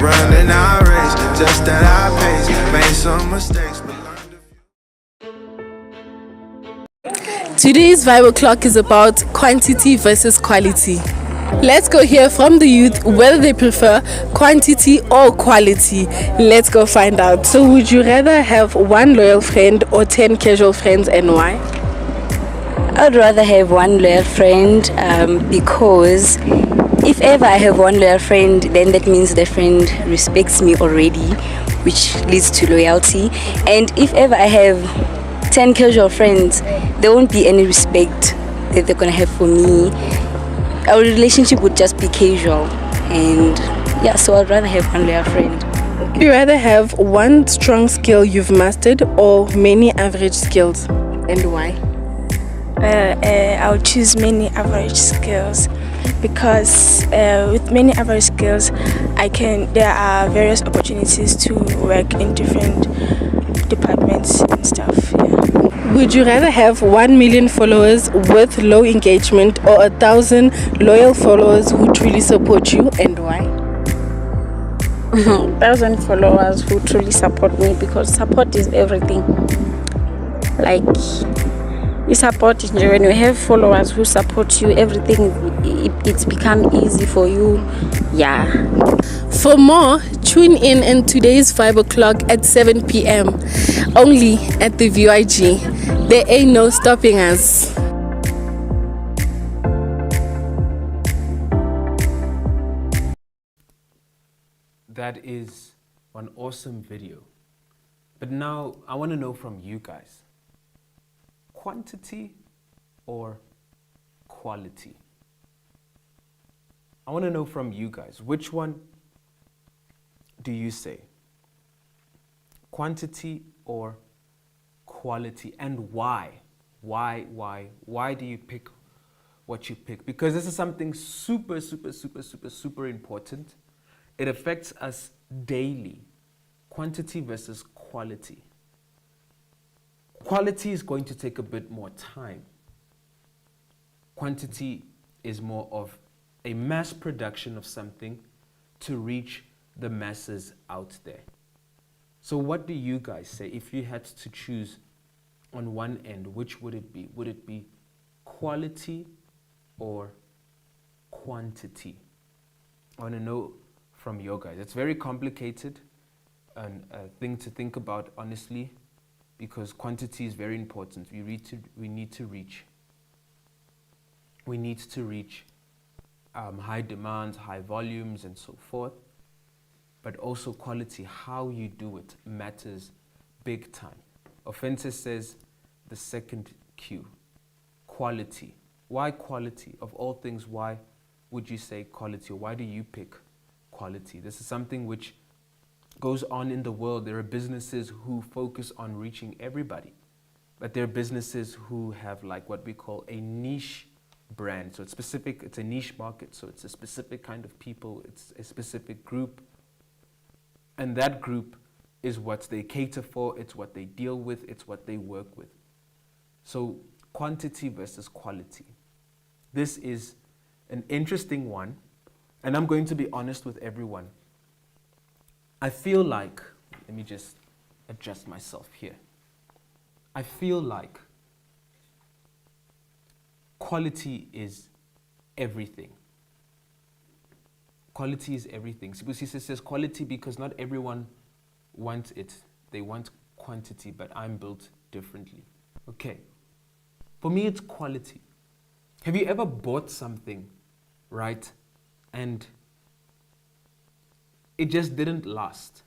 Running our race, just at our pace. Made some mistakes, but learned to Today's Vibe O'Clock is about quantity versus quality. Let's go hear from the youth whether they prefer quantity or quality. Let's go find out. So would you rather have one loyal friend or 10 casual friends, and why? I'd rather have one loyal friend because if ever I have one loyal friend, then that means the friend respects me already, which leads to loyalty. And if ever I have 10 casual friends, there won't be any respect that they're gonna have for me. Our relationship would just be casual. And so I'd rather have one loyal friend. Would you rather have one strong skill you've mastered or many average skills, and why? I'll choose many average skills because with many average skills there are various opportunities to work in different departments and stuff. Would you rather have 1 million followers with low engagement or 1,000 loyal followers who truly support you, and why? 1,000 followers who truly support me, because support is everything. Like, you support it when you have followers who support you, everything it's become easy for you. For more, tune in today's Vibe O'Clock at 7 p.m. only at the VYG. There ain't no stopping us. That is an awesome video. But now I want to know from you guys, quantity or quality? I want to know from you guys, which one do you say? Quantity or quality, and why? Why do you pick what you pick? Because this is something super important. It affects us daily. Quantity versus quality. Quality is going to take a bit more time. Quantity is more of a mass production of something to reach the masses out there. So what do you guys say? If you had to choose on one end, which would it be? Would it be quality or quantity? I want to know from you guys. It's very complicated and a thing to think about, honestly, because quantity is very important. We need to reach high demands, high volumes, and so forth. But also quality, how you do it, matters big time. Offenses says the second Q, quality. Why quality? Of all things, why would you say quality, or why do you pick quality? This is something which goes on in the world. There are businesses who focus on reaching everybody, but there are businesses who have like what we call a niche brand. So it's specific, it's a niche market, so it's a specific kind of people, it's a specific group, and that group is what they cater for, it's what they deal with, it's what they work with. So quantity versus quality. This is an interesting one, and I'm going to be honest with everyone. I feel like, let me just adjust myself here. I feel like quality is everything. Quality is everything. Sibusisa says quality because not everyone wants it. They want quantity, but I'm built differently. Okay. For me, it's quality. Have you ever bought something, right, and it just didn't last?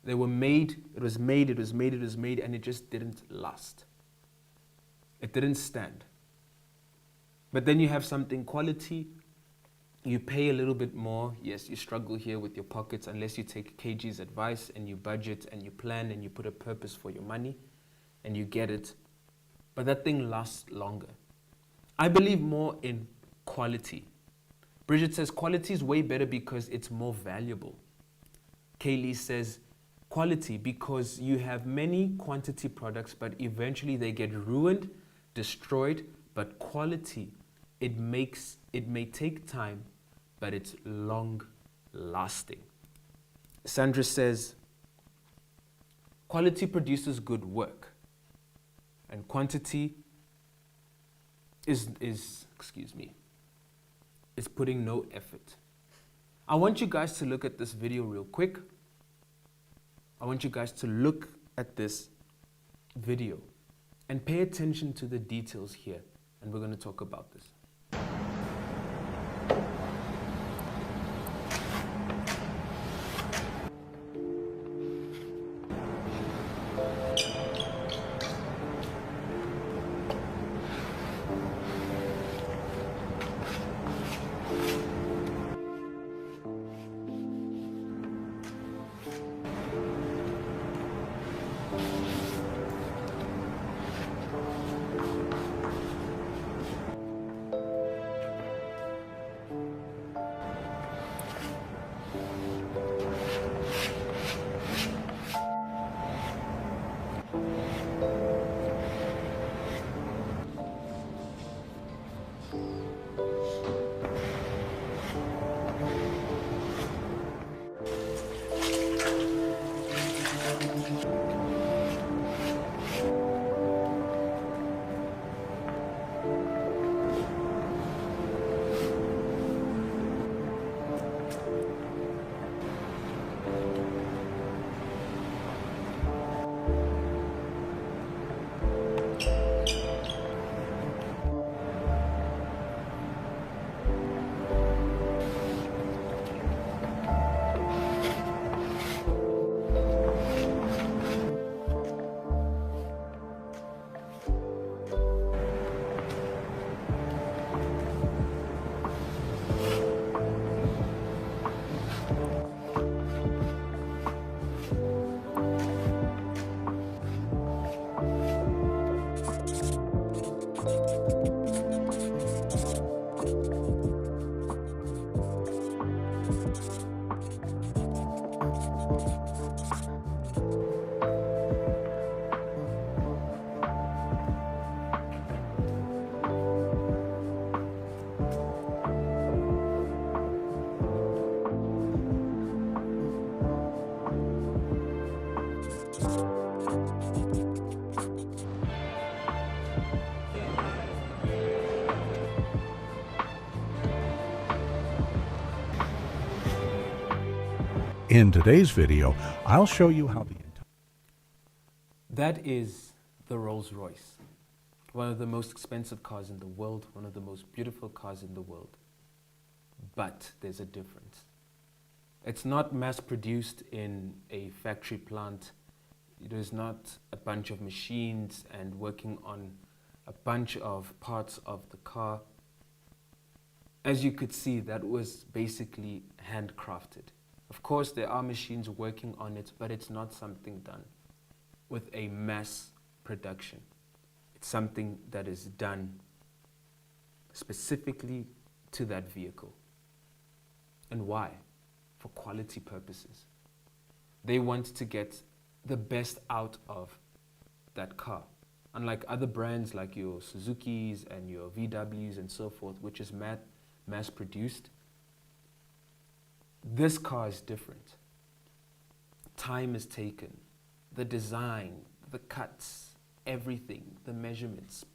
They were made, it was made, and it just didn't last. It didn't stand. But then you have something quality, you pay a little bit more. Yes, you struggle here with your pockets unless you take KG's advice and you budget and you plan and you put a purpose for your money and you get it. But that thing lasts longer. I believe more in quality. Bridget says quality is way better because it's more valuable. Kaylee says quality because you have many quantity products, but eventually they get ruined, destroyed. But quality, it may take time, but it's long lasting. Sandra says quality produces good work, and quantity is putting no effort. I want you guys to look at this video real quick. I want you guys to look at this video and pay attention to the details here, and we're going to talk about this. In today's video, I'll show you how That is the Rolls-Royce, one of the most expensive cars in the world, one of the most beautiful cars in the world. But there's a difference. It's not mass-produced in a factory plant It is not a bunch of machines and working on a bunch of parts of the car. As you could see, that was basically handcrafted. Of course, there are machines working on it, but it's not something done with a mass production. It's something that is done specifically to that vehicle. And why? For quality purposes. They want to get the best out of that car. Unlike other brands like your Suzukis and your VWs and so forth, which is mass produced, this car is different. Time is taken. The design, the cuts, everything, the measurements,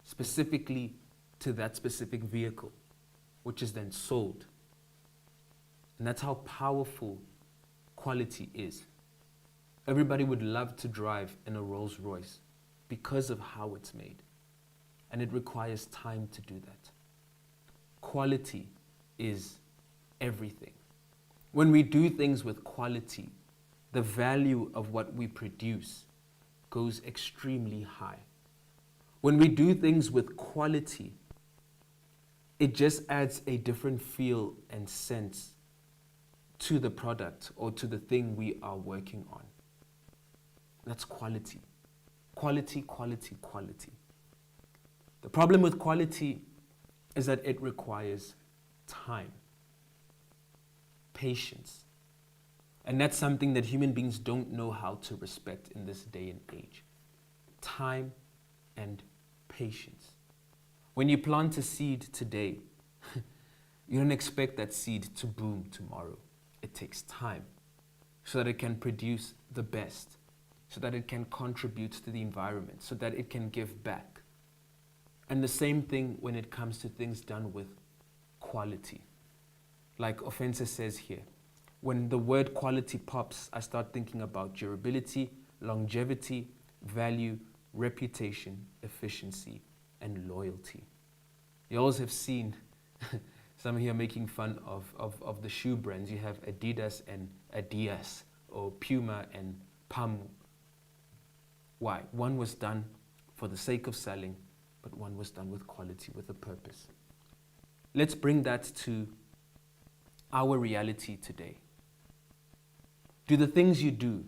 specifically to that specific vehicle, which is then sold. And that's how powerful quality is. Everybody would love to drive in a Rolls Royce because of how it's made. And it requires time to do that. Quality is everything. When we do things with quality, the value of what we produce goes extremely high. When we do things with quality, it just adds a different feel and sense to the product or to the thing we are working on. That's quality. Quality, quality, quality. The problem with quality is that it requires time, patience. And that's something that human beings don't know how to respect in this day and age. Time and patience. When you plant a seed today, you don't expect that seed to boom tomorrow. It takes time so that it can produce the best, so that it can contribute to the environment, so that it can give back. And the same thing when it comes to things done with quality. Like Ofensa says here, when the word quality pops, I start thinking about durability, longevity, value, reputation, efficiency, and loyalty. You always have seen some here making fun of the shoe brands. You have Adidas and Adidas, or Puma and Pamu. Why? One was done for the sake of selling, but one was done with quality, with a purpose. Let's bring that to our reality today. Do the things you do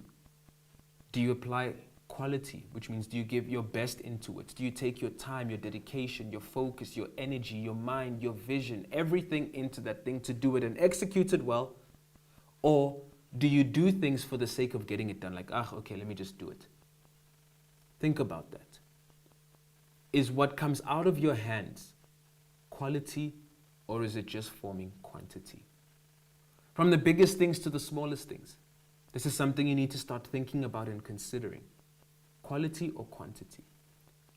you apply quality, which means do you give your best into it? Do you take your time, your dedication, your focus, your energy, your mind, your vision, everything into that thing to do it and execute it well? Or do you do things for the sake of getting it done? Like, okay, let me just do it. Think about that. Is what comes out of your hands quality, or is it just forming quantity? From the biggest things to the smallest things, this is something you need to start thinking about and considering. Quality or quantity?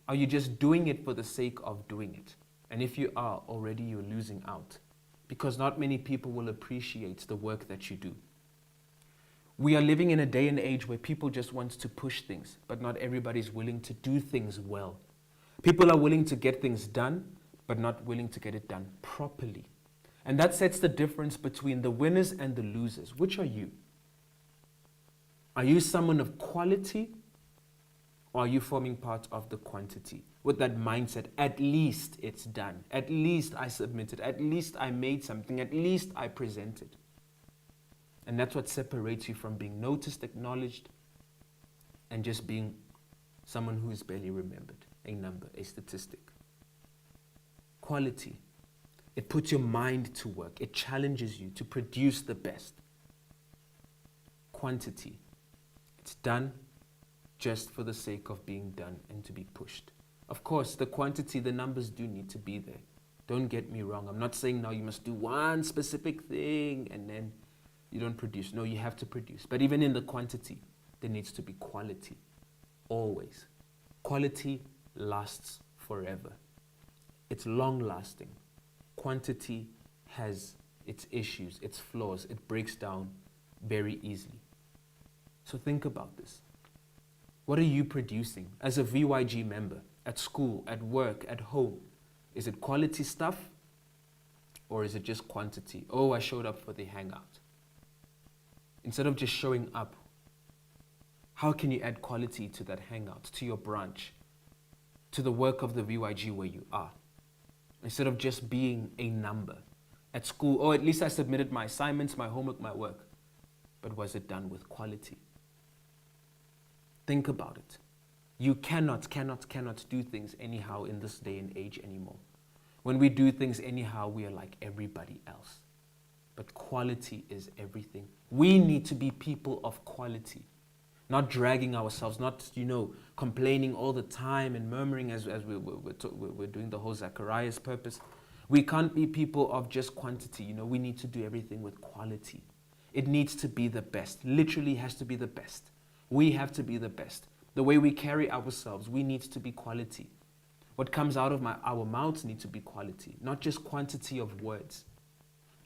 Are you just doing it for the sake of doing it? And if you are, already you're losing out, because not many people will appreciate the work that you do. We are living in a day and age where people just want to push things, but not everybody's willing to do things well. People are willing to get things done, but not willing to get it done properly. And that sets the difference between the winners and the losers. Which are you? Are you someone of quality, or are you forming part of the quantity? With that mindset, at least it's done. At least I submitted. At least I made something. At least I presented. And that's what separates you from being noticed, acknowledged, and just being someone who is barely remembered. A number, a statistic. Quality. It puts your mind to work. It challenges you to produce the best. Quantity. It's done just for the sake of being done and to be pushed. Of course, the quantity, the numbers do need to be there. Don't get me wrong. I'm not saying now you must do one specific thing and then you don't produce. No, you have to produce. But even in the quantity, there needs to be quality. Always. Quality lasts forever. It's long lasting. Quantity has its issues, its flaws. It breaks down very easily. So think about this. What are you producing as a VYG member, at school, at work, at home? Is it quality stuff, or is it just quantity? Oh, I showed up for the hangout. Instead of just showing up, How can you add quality to that hangout, to your branch, to the work of the VYG where you are? Instead of just being a number at school, or at least I submitted my assignments, my homework, my work. But was it done with quality? Think about it. You cannot do things anyhow in this day and age anymore. When we do things anyhow, we are like everybody else. But quality is everything. We need to be people of quality, not dragging ourselves, not, complaining all the time and murmuring as we're doing the whole Zacharias purpose. We can't be people of just quantity. We need to do everything with quality. It needs to be the best. Literally has to be the best. We have to be the best. The way we carry ourselves, we need to be quality. What comes out of our mouths needs to be quality, not just quantity of words.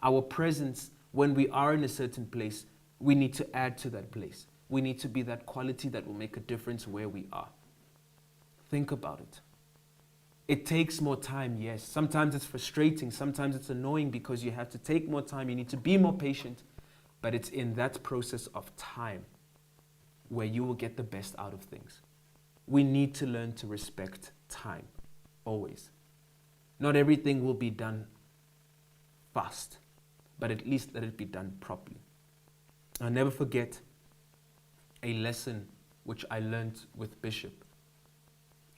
Our presence, when we are in a certain place, we need to add to that place. We need to be that quality that will make a difference where we are. Think about it. It takes more time, yes. Sometimes it's frustrating. Sometimes it's annoying because you have to take more time. You need to be more patient. But it's in that process of time where you will get the best out of things. We need to learn to respect time, always. Not everything will be done fast, but at least let it be done properly. I'll never forget a lesson which I learned with Bishop.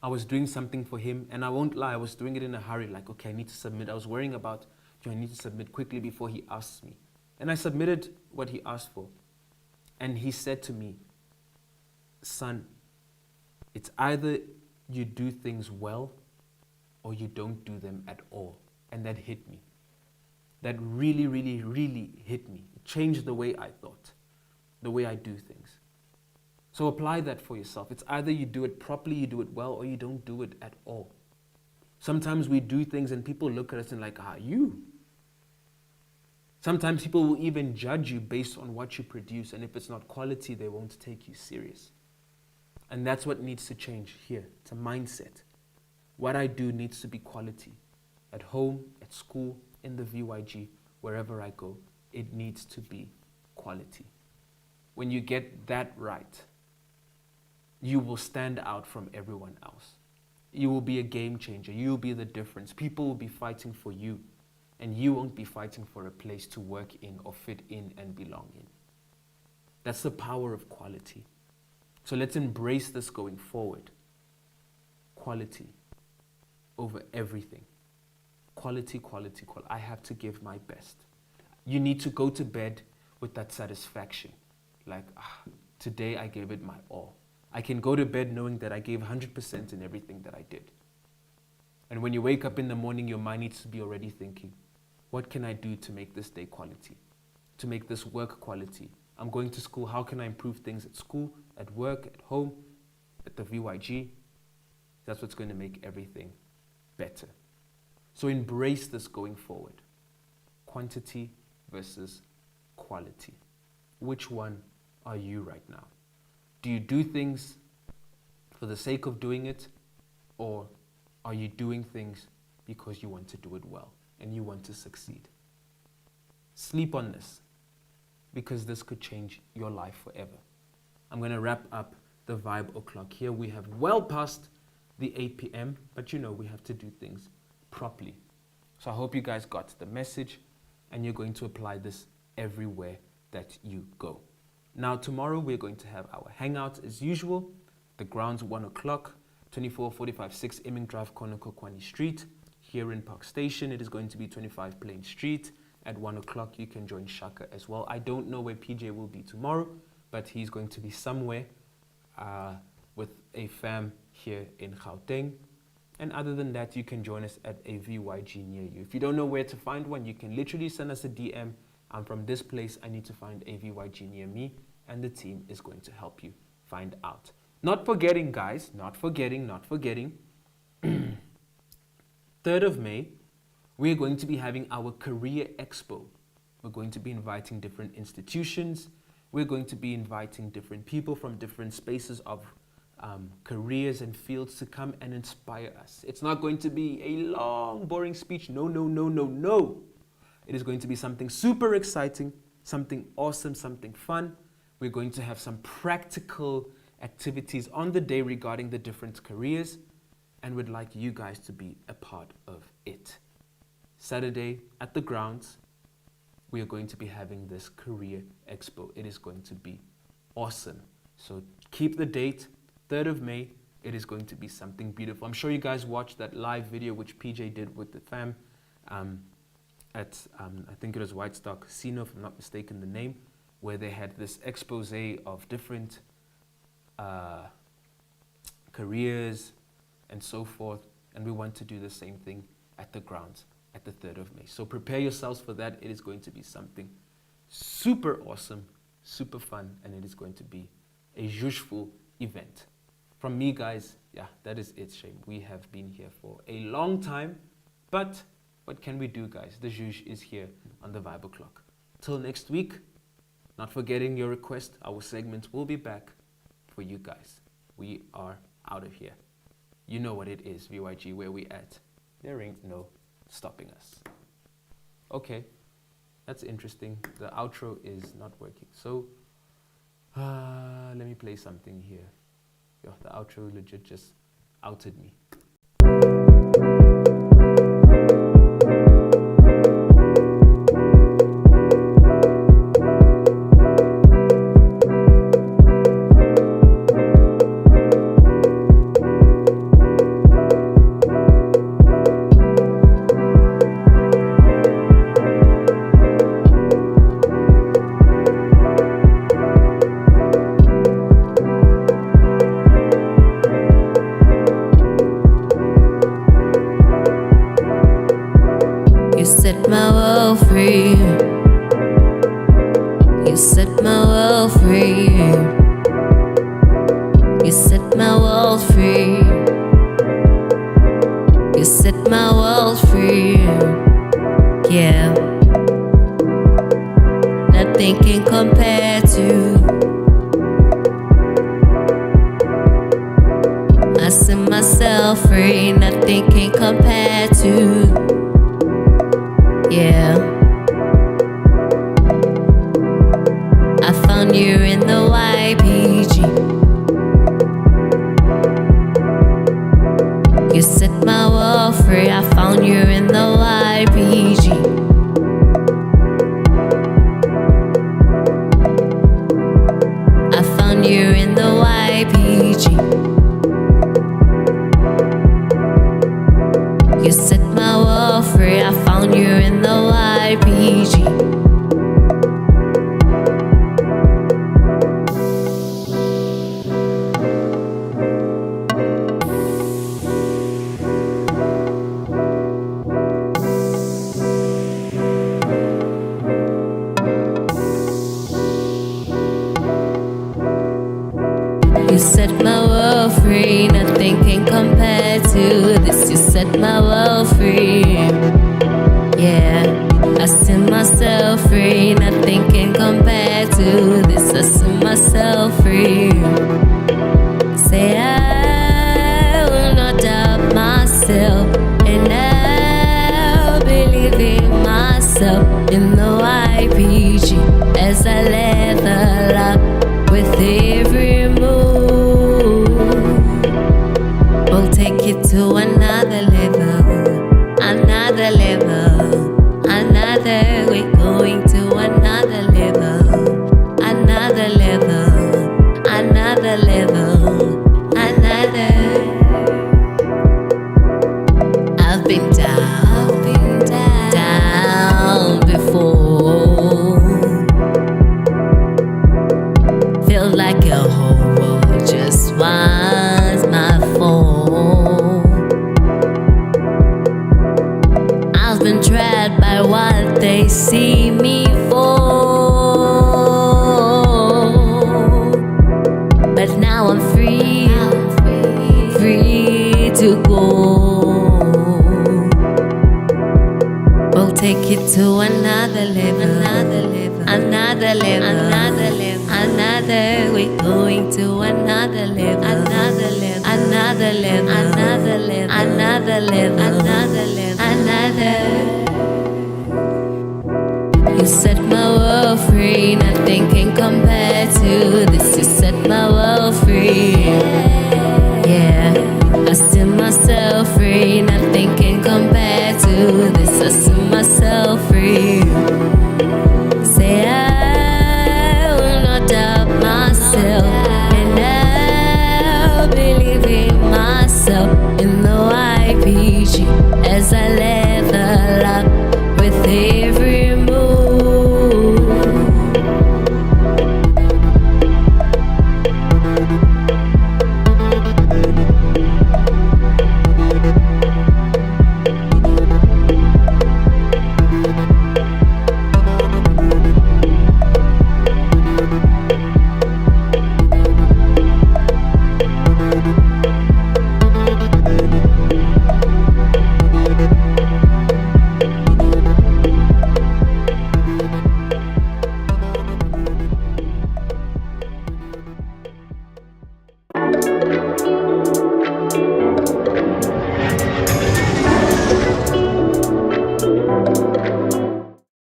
I was doing something for him, and I won't lie, I was doing it in a hurry, like, okay, I need to submit. I was worrying about, I need to submit quickly before he asks me. And I submitted what he asked for. And he said to me, son, it's either you do things well or you don't do them at all. And that hit me. That really, really, really hit me. It changed the way I thought, the way I do things. So apply that for yourself. It's either you do it properly, you do it well, or you don't do it at all. Sometimes we do things and people look at us and like, you? Sometimes people will even judge you based on what you produce, and if it's not quality, they won't take you serious. And that's what needs to change here. It's a mindset. What I do needs to be quality. At home, at school, in the VYG, wherever I go, it needs to be quality. When you get that right, you will stand out from everyone else. You will be a game changer. You will be the difference. People will be fighting for you, and you won't be fighting for a place to work in or fit in and belong in. That's the power of quality. So let's embrace this going forward. Quality over everything. Quality, quality, quality. I have to give my best. You need to go to bed with that satisfaction. Like, today I gave it my all. I can go to bed knowing that I gave 100% in everything that I did. And when you wake up in the morning, your mind needs to be already thinking, what can I do to make this day quality? To make this work quality? I'm going to school. How can I improve things at school, at work, at home, at the VYG? That's what's going to make everything better. So embrace this going forward. Quantity versus quality. Which one are you right now? Do you do things for the sake of doing it, or are you doing things because you want to do it well and you want to succeed? Sleep on this, because this could change your life forever. I'm going to wrap up the Vibe O'Clock here. We have well past the 8 p.m., but we have to do things properly. So I hope you guys got the message, and you're going to apply this everywhere that you go. Now, tomorrow we're going to have our hangout as usual. The ground's 1 o'clock, 24456 Emming Drive, Konokokwani Street. Here in Park Station, it is going to be 25 Plain Street. At 1 o'clock, you can join Shaka as well. I don't know where PJ will be tomorrow, but he's going to be somewhere with a fam here in Gauteng. And other than that, you can join us at a VYG near you. If you don't know where to find one, you can literally send us a DM. I'm from this place. I need to find a VYG near me, and the team is going to help you find out. Not forgetting, guys, not forgetting. 3rd of May, we're going to be having our Career Expo. We're going to be inviting different institutions. We're going to be inviting different people from different spaces of careers and fields to come and inspire us. It's not going to be a long, boring speech. No. It is going to be something super exciting, something awesome, something fun. We're going to have some practical activities on the day regarding the different careers, and would like you guys to be a part of it. Saturday at the grounds, we are going to be having this career expo. It is going to be awesome. So keep the date, 3rd of May. It is going to be something beautiful. I'm sure you guys watched that live video which PJ did with the fam at, I think it was White Star Casino, if I'm not mistaken the name, where they had this expose of different careers and so forth. And we want to do the same thing at the grounds at the 3rd of May. So prepare yourselves for that. It is going to be something super awesome, super fun, and it is going to be a useful event. From me, guys, yeah, that is it, Shame. We have been here for a long time, but what can we do, guys? The Juge is here on the Vibe O'Clock. Till next week, not forgetting your request, our segment will be back for you guys. We are out of here. You know what it is, VYG, where we at. There ain't no stopping us. Okay, that's interesting. The outro is not working. So, let me play something here. Yo, the outro legit just outed me. You set my world free. You set my world free. You set my world free. You set my world free. Yeah. Nothing can compare to. I set myself free. Nothing can compare to. Yeah, I found you in the YPG. You set my world free. I found you in the YPG. I found you in the YPG. You set my world free. I found you in the YPG. You set my world free. Nothing can compare to this. You set my world free. Yeah, I set myself free. Nothing can compare to this. I set myself free. Say I will not doubt myself, and I'll believe in myself in the YPG as I level up with every move. We'll take it to another level, another level, another. We're going to another level, another level, another level, another. I've been down, down before. Feel like a whole world just wants my phone. I've been trapped by what they see me for, but now I'm free, free to go. We'll take it to another level, another level, another level, another level, another. We're going to another level, another level, another level, another level, another level, another level, another. You set my world free. Nothing can compare.